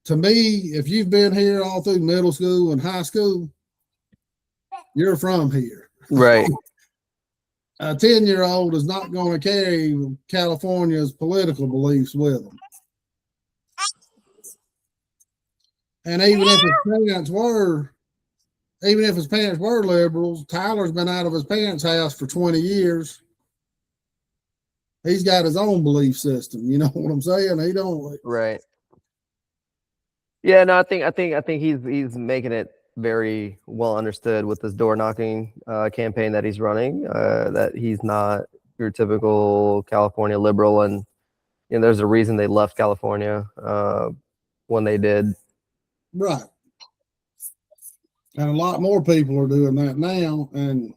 To me, if you've been here all through middle school and high school, you're from here. Right. A 10-year-old is not going to carry California's political beliefs with them. And even if his parents were liberals, Tyler's been out of his parents' house for 20 years. He's got his own belief system. You know what I'm saying? He don't. Right. Yeah, no, I think he's making it very well understood with this door knocking campaign that he's running, that he's not your typical California liberal, and there's a reason they left California when they did. Right. And a lot more people are doing that now, and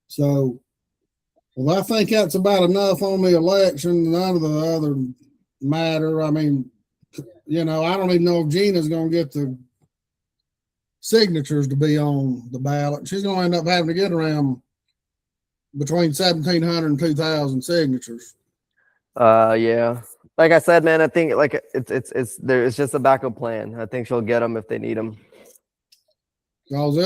so I think that's about enough on the election. None of the other matter. I mean, I don't even know if Gina's going to get the signatures to be on the ballot. She's going to end up having to get around between 1,700 and 2,000 signatures. Yeah. Like I said, man, I think like it's just a backup plan. I think she'll get them if they need them. Because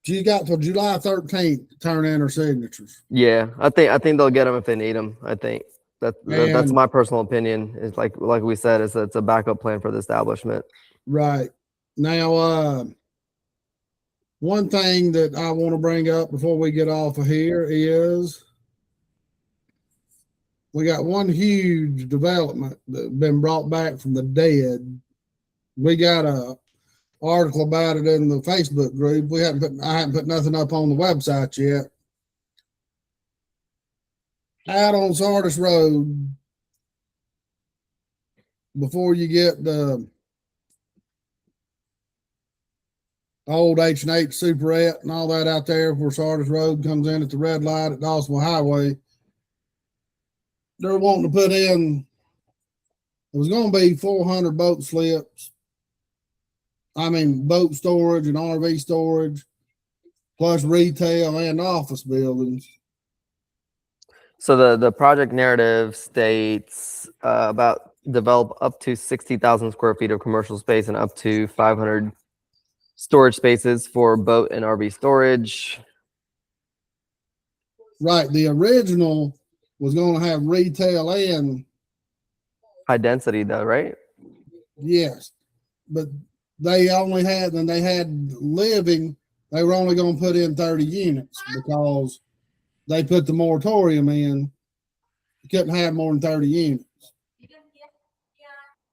she got till July 13th to turn in her signatures. Yeah, I think they'll get them if they need them. I think that's my personal opinion. It's like we said, it's a backup plan for the establishment. Right. Now, one thing that I want to bring up before we get off of here is we got one huge development that's been brought back from the dead. We got a article about it in the Facebook group. I haven't put nothing up on the website yet. Out on Sardis Road, before you get the old H&H Superette and all that out there where Sardis Road comes in at the red light at Dawsonville Highway, they're wanting to put in, it was going to be 400 boat slips. I mean, boat storage and RV storage, plus retail and office buildings. So the project narrative states about develop up to 60,000 square feet of commercial space and up to 500 storage spaces for boat and RV storage. Right. The original was going to have retail and high density, though, right? Yes, but they only had, and they had living, they were only going to put in 30 units because they put the moratorium in. You couldn't have more than 30 units.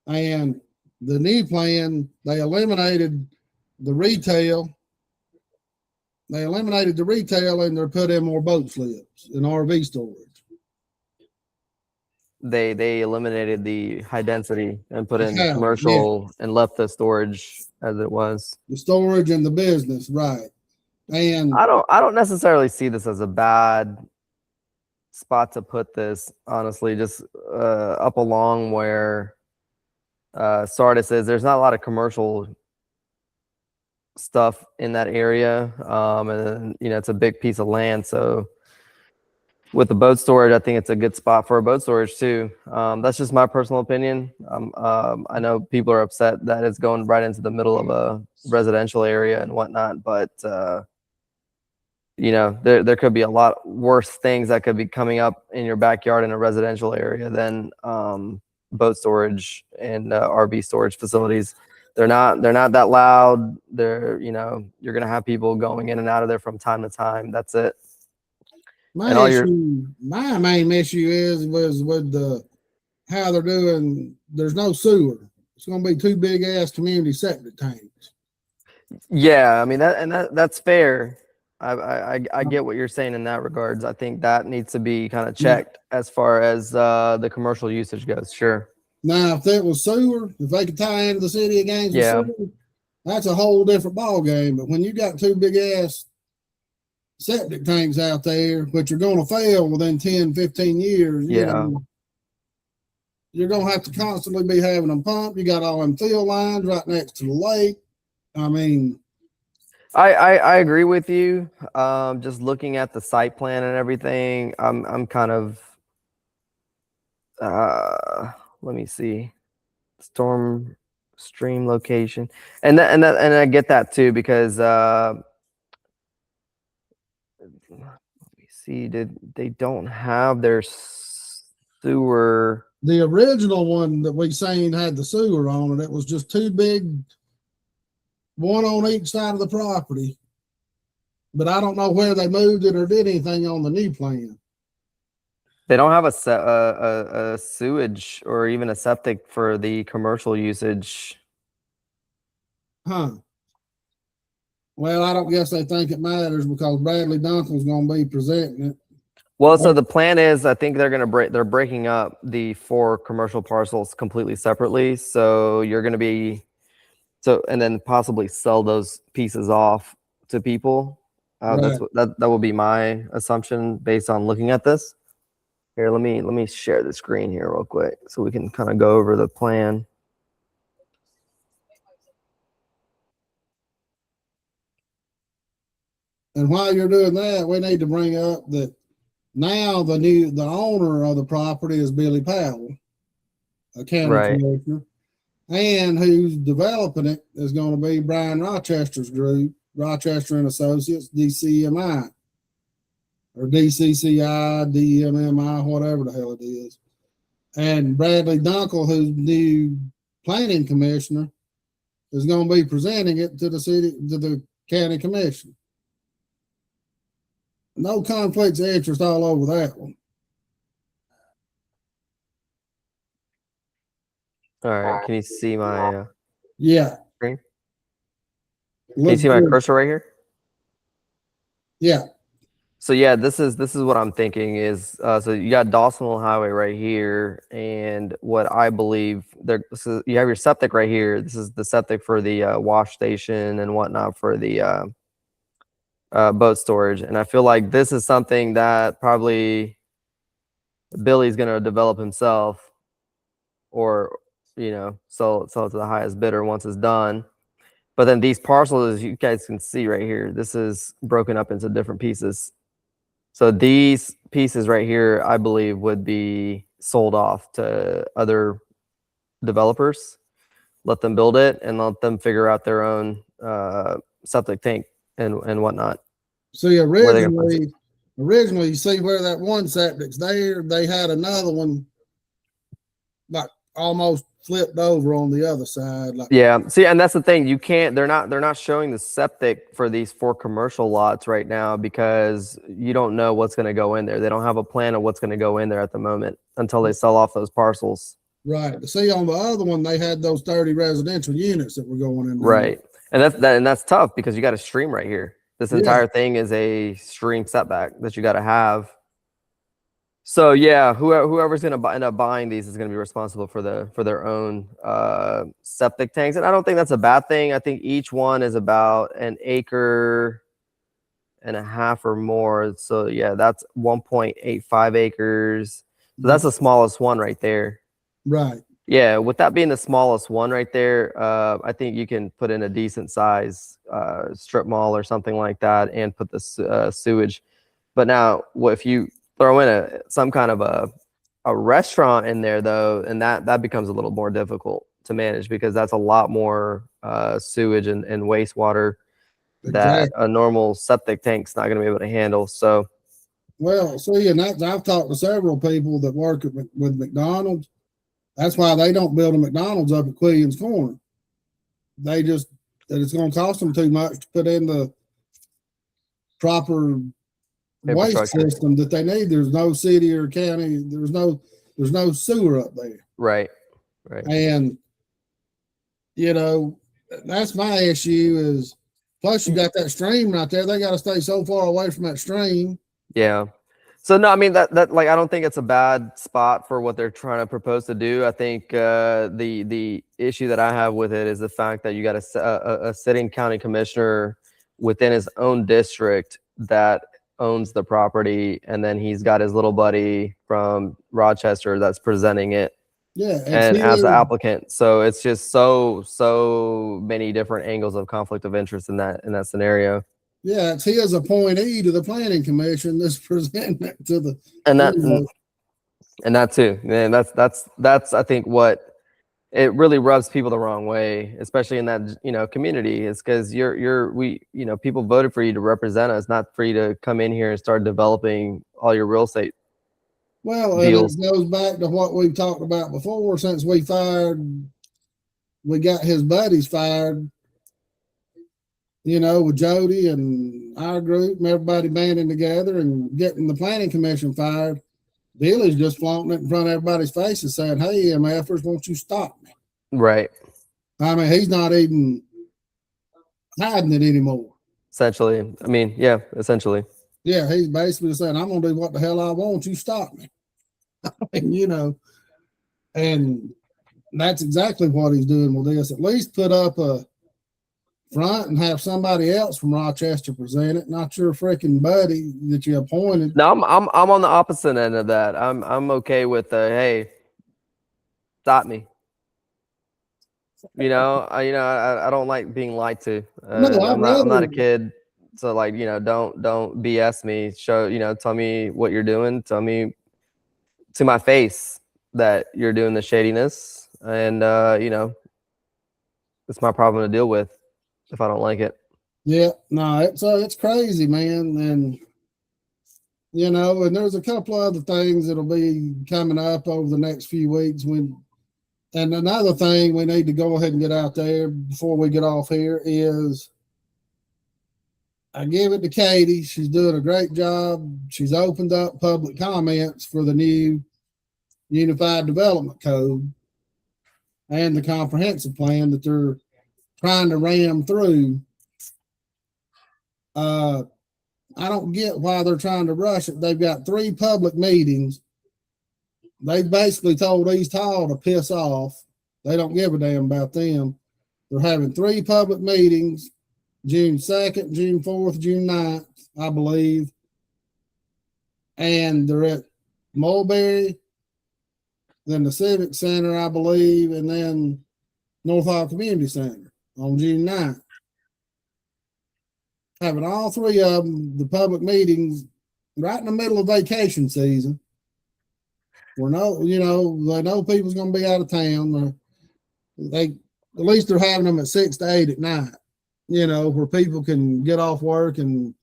And the new plan, they eliminated the retail. They eliminated the retail and they're put in more boat slips and RV storage. They eliminated the high density and put in Yeah, commercial and left the storage as it was. The storage and the business, right? And I don't necessarily see this as a bad spot to put this, honestly. Just up along where Sardis is, there's not a lot of commercial stuff in that area, and it's a big piece of land. So with the boat storage, I think it's a good spot for a boat storage too. That's just my personal opinion. I know people are upset that it's going right into the middle of a residential area and whatnot, but there could be a lot worse things that could be coming up in your backyard in a residential area than boat storage and RV storage facilities. They're not that loud. You're gonna have people going in and out of there from time to time. That's it. my main issue was with how they're doing. There's no sewer. It's gonna be two big ass community septic tanks. Yeah, I mean that's fair. I get what you're saying in that regards. I think that needs to be kind of checked as far as the commercial usage goes. Sure. Now, if that was sewer, if they could tie into the city of Gainesville, sewer, that's a whole different ball game. But when you got two big ass septic tanks out there, which are going to fail within 10, 15 years, you're going to have to constantly be having them pumped. You got all them field lines right next to the lake. I mean, I agree with you. Just looking at the site plan and everything, I'm kind of let me see, storm stream location, and I get that too, because let me see, they don't have their sewer. The original one that we seen had the sewer on it. It was just too big, one on each side of the property. But I don't know where they moved it or did anything on the new plan. They don't have a sewage or even a septic for the commercial usage. Huh. Well, I don't guess they think it matters because Bradley Dunkel's going to be presenting it. Well, so the plan is, I think they're breaking up the 4 commercial parcels completely separately. So you're going to be, and then possibly sell those pieces off to people. Right. That will be my assumption based on looking at this. Here, let me share the screen here real quick so we can kind of go over the plan. And while you're doing that, we need to bring up that now the owner of the property is Billy Powell, a county commissioner, and who's developing it is going to be Brian Rochester's group, Rochester and Associates, DCMI. Or DCCI, DMMI, whatever the hell it is. And Bradley Dunkel, who's new planning commissioner, is going to be presenting it to the county commission. No conflicts of interest all over that one. All right, can you see my screen? Can you see my cursor right here? Yeah. So yeah, this is what I'm thinking is, so you got Dawsonville Highway right here, and what I believe so you have your septic right here. This is the septic for the wash station and whatnot for the boat storage, and I feel like this is something that probably Billy's going to develop himself, or sell it to the highest bidder once it's done. But then these parcels, as you guys can see right here, this is broken up into different pieces. So these pieces right here, I believe, would be sold off to other developers, let them build it, and let them figure out their own septic tank and whatnot. See, originally, you see where that one septic's there, they had another one like almost flipped over on the other side. Like, Yeah. See, and that's the thing. You can't. They're not showing the septic for these 4 commercial lots right now because you don't know what's going to go in there. They don't have a plan of what's going to go in there at the moment until they sell off those parcels. right. See, on the other one, they had those 30 residential units that were going in there. Right. And that's tough because you got a stream right here. This entire thing is a stream setback that you got to have. So yeah, whoever's going to end up buying these is going to be responsible for their own septic tanks, and I don't think that's a bad thing. I think each one is about 1.5 acres or more. So yeah, that's 1.85 acres. So that's the smallest one right there. Right. Yeah, with that being the smallest one right there, I think you can put in a decent size strip mall or something like that and put the sewage. But now, what if you throw in some kind of a restaurant in there though, and that becomes a little more difficult to manage because that's a lot more sewage and wastewater that a normal septic tank's not going to be able to handle. So, well, see, and I've talked to several people that work with McDonald's. That's why they don't build a McDonald's up at Quillian's Corner. They just that it's going to cost them too much to put in the proper waste system that they need. There's no city or county. There's no sewer up there. Right. And that's my issue is plus you got that stream right there. They got to stay so far away from that stream. Yeah. So no, I mean that like I don't think it's a bad spot for what they're trying to propose to do. I think the issue that I have with it is the fact that you got a sitting county commissioner within his own district that owns the property, and then he's got his little buddy from Rochester that's presenting it. Yeah, and as the applicant, so it's just so many different angles of conflict of interest in that scenario. Yeah, it's his appointee to the planning commission that's presenting it to the and that too. And that's I think what it really rubs people the wrong way, especially in that community, is because people voted for you to represent us, not for you to come in here and start developing all your real estate. Well, deals. And it goes back to what we've talked about before. Since we got his buddies fired. With Jody and our group and everybody banding together and getting the planning commission fired, Billy's just flaunting it in front of everybody's faces saying, "Hey, MFers, won't you stop me?" Right. I mean, he's not even hiding it anymore. Essentially. I mean, yeah, essentially. Yeah, he's basically saying, "I'm going to do what the hell I want. You stop me." And that's exactly what he's doing with this. At least put up a front and have somebody else from Rochester present it, not your freaking buddy that you appointed. No, I'm on the opposite end of that. I'm okay with hey, stop me. I don't like being lied to. I'm not a kid, so don't BS me. Tell me what you're doing. Tell me to my face that you're doing the shadiness, and it's my problem to deal with if I don't like it. Yeah, no, it's crazy, man. And and there's a couple other things that'll be coming up over the next few weeks. And another thing we need to go ahead and get out there before we get off here is I give it to Katie. She's doing a great job. She's opened up public comments for the new Unified Development Code and the comprehensive plan that they're trying to ram through. I don't get why they're trying to rush it. They've got 3 public meetings. They basically told East Hall to piss off. They don't give a damn about them. They're having 3 public meetings, June 2nd, June 4th, June 9th, I believe. And they're at Mulberry, then the Civic Center, I believe, and then North Hall Community Center on June 9th. Having all 3 of them, the public meetings, right in the middle of vacation season. They know people's going to be out of town. At least they're having them at 6 to 8 at night, where people can get off work and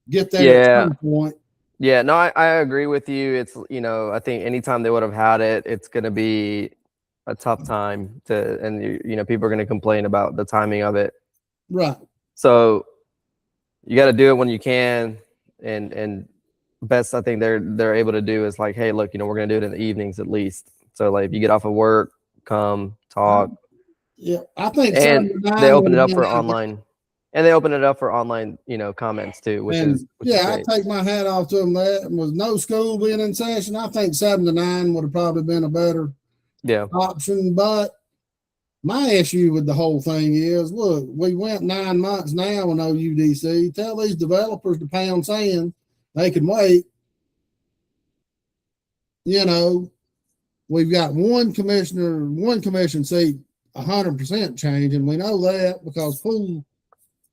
get there at some point. Yeah, no, I agree with you. It's, I think anytime they would have had it, it's going to be a tough time and people are going to complain about the timing of it. Right. So you got to do it when you can, and best I think they're able to do is like, hey, look, we're going to do it in the evenings at least. So like if you get off of work, come talk. Yeah, I think And 7 to 9 they open would it have up been for out. online, and they open it up for online, comments too, which is I great. take my hat off to them. That with no school being in session, I think 7 to 9 would have probably been a better option. But my issue with the whole thing is, look, we went 9 months now with no UDC. Tell these developers to pound sand. They can wait. We've got one commission seat, 100% change, and we know that because Pool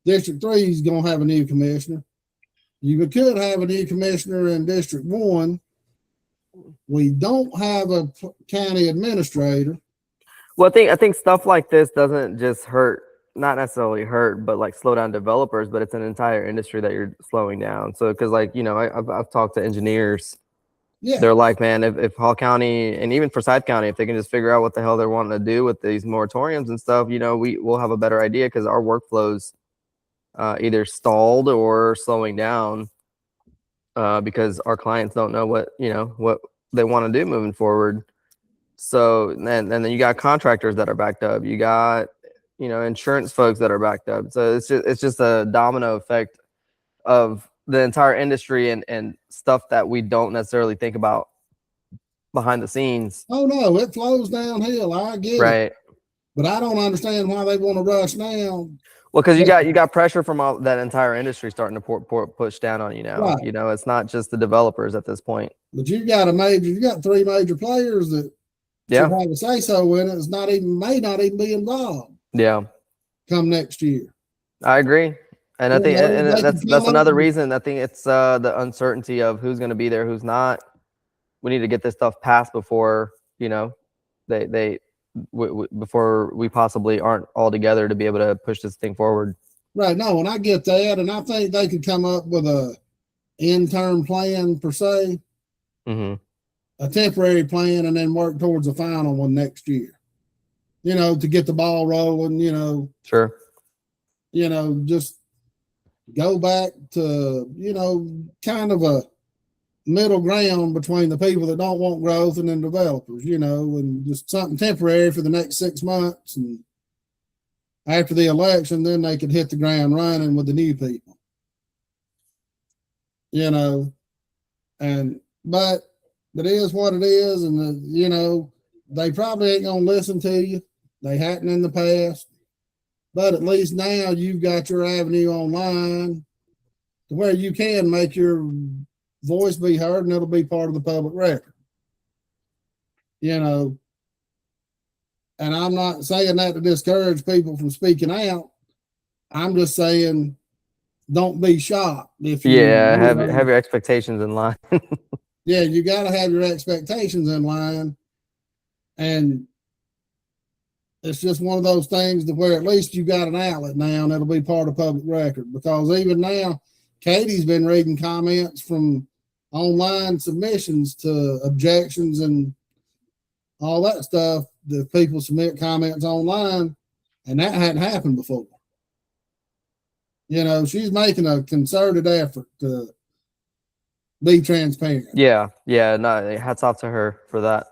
District 3 is going to have a new commissioner. You could have a new commissioner in District 1. We don't have a county administrator. Well, I think stuff like this doesn't just hurt, not necessarily hurt, but like slow down developers, but it's an entire industry that you're slowing down. So, because I've talked to engineers. Yeah. They're like, man, if Hall County and even Forsyth County, if they can just figure out what the hell they're wanting to do with these moratoriums and stuff, we'll have a better idea because our workflows either stalled or slowing down because our clients don't know what they want to do moving forward. So and then you got contractors that are backed up. You got insurance folks that are backed up. So it's just a domino effect of the entire industry and stuff that we don't necessarily think about behind the scenes. Oh no, it flows downhill. I get it, but I don't understand why they want to rush now. Well, because you got pressure from all that entire industry starting to push down on you now. Right. It's not just the developers at this point. But you got 3 major players that should have a say so in it. It's may not even be involved. Yeah. Come next year. I agree. And I think that's another reason. I think it's the uncertainty of who's going to be there, who's not. We need to get this stuff passed before, before we possibly aren't all together to be able to push this thing forward. Right. No, and I get that. And I think they could come up with a interim plan per se, a temporary plan, and then work towards a final one next year, to get the ball rolling, Sure. Just go back to, kind of a middle ground between the people that don't want growth and then developers, and just something temporary for the next 6 months. And after the election, then they could hit the ground running with the new people, but it is what it is. And, they probably ain't going to listen to you. They hadn't in the past, but at least now you've got your avenue online to where you can make your voice be heard, and it'll be part of the public record. And I'm not saying that to discourage people from speaking out. I'm just saying, don't be shocked if you have your expectations in line. Yeah, you got to have your expectations in line, and it's just one of those things to where at least you got an outlet now, and it'll be part of public record. Because even now, Katie's been reading comments from online submissions to objections and all that stuff. The people submit comments online, and that hadn't happened before. She's making a concerted effort to be transparent. Yeah. No, hats off to her for that.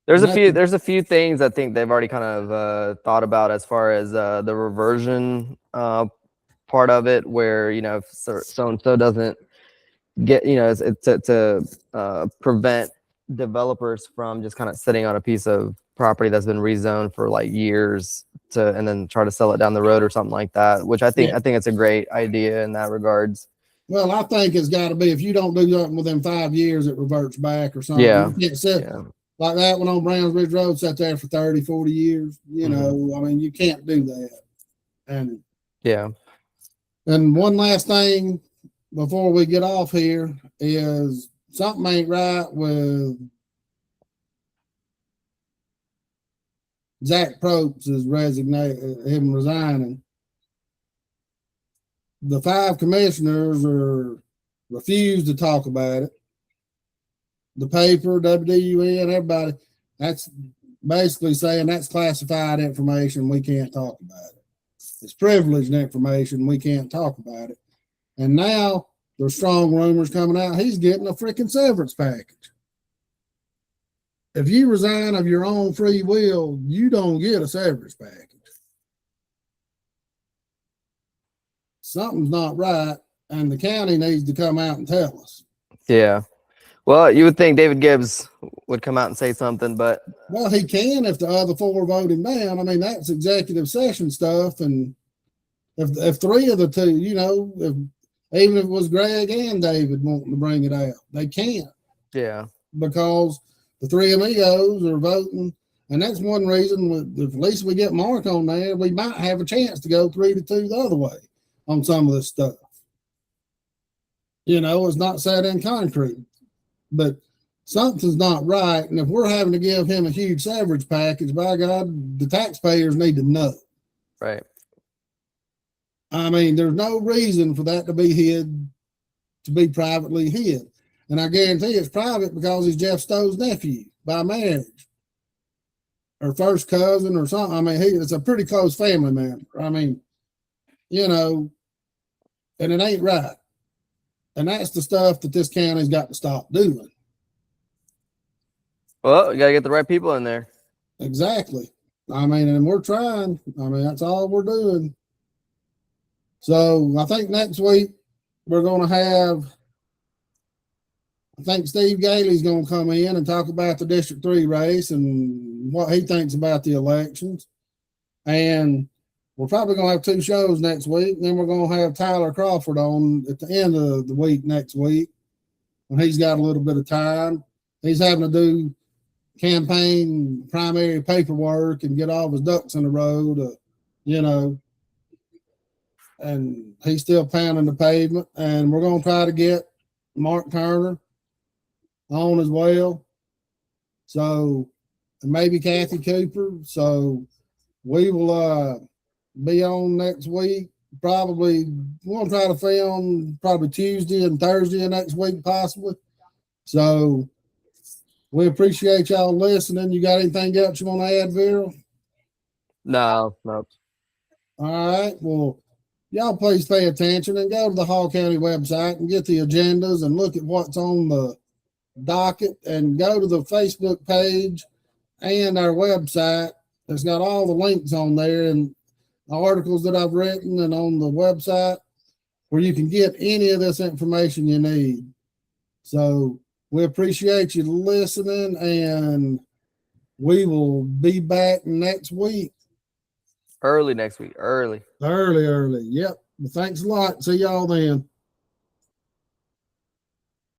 There's a few things I think they've already kind of thought about as far as the reversion part of it, where if so and so doesn't get it's to prevent developers from just kind of sitting on a piece of property that's been rezoned for like years and then try to sell it down the road or something like that, which I think it's a great idea in that regards. Well, I think it's got to be, if you don't do something within 5 years, it reverts back or something. Yeah. You can't sit like that one on Browns Ridge Road, sat there for 30, 40 years. I mean, you can't do that. And and one last thing before we get off here is something ain't right with Zack Propes is resigning. The 5 commissioners refused to talk about it. The paper, WDUN, everybody. That's basically saying that's classified information. We can't talk about it. It's privileged information. We can't talk about it. And now there's strong rumors coming out. He's getting a freaking severance package. If you resign of your own free will, you don't get a severance package. Something's not right, and the county needs to come out and tell us. Yeah. Well, you would think David Gibbs would come out and say something, but well, he can if the other four vote him down. I mean, that's executive session stuff, and if three of the two, even if it was Greg and David wanting to bring it out, they can't. Yeah. Because the three amigos are voting, and that's one reason. If at least we get Mark on there, we might have a chance to go 3-2 the other way on some of this stuff. It's not set in concrete, but something's not right. And if we're having to give him a huge severance package, by God, the taxpayers need to know. Right. I mean, there's no reason for that to be privately hid. And I guarantee it's private because he's Jeff Stowe's nephew by marriage or first cousin or something. I mean, it's a pretty close family member. I mean, and it ain't right. And that's the stuff that this county's got to stop doing. Well, you got to get the right people in there. Exactly. I mean, and we're trying. I mean, that's all we're doing. So I think next week we're going to have, I think Steve Gailey's going to come in and talk about the District 3 race and what he thinks about the elections. And we're probably going to have 2 shows next week. And then we're going to have Tyler Crawford on at the end of the week next week when he's got a little bit of time. He's having to do campaign primary paperwork and get all of his ducks in a row to, and he's still pounding the pavement. And we're going to try to get Mark Turner on as well. So, and maybe Kathy Cooper. So we will be on next week. Probably we're going to try to film probably Tuesday and Thursday of next week, possibly. So we appreciate y'all listening. You got anything else you want to add, Viral? No. All right. Well, y'all please pay attention and go to the Hall County website and get the agendas and look at what's on the docket, and go to the Facebook page and our website. It's got all the links on there and the articles that I've written and on the website where you can get any of this information you need. So we appreciate you listening, and we will be back next week. Early next week. Early. Yep. Well, thanks a lot. See y'all then.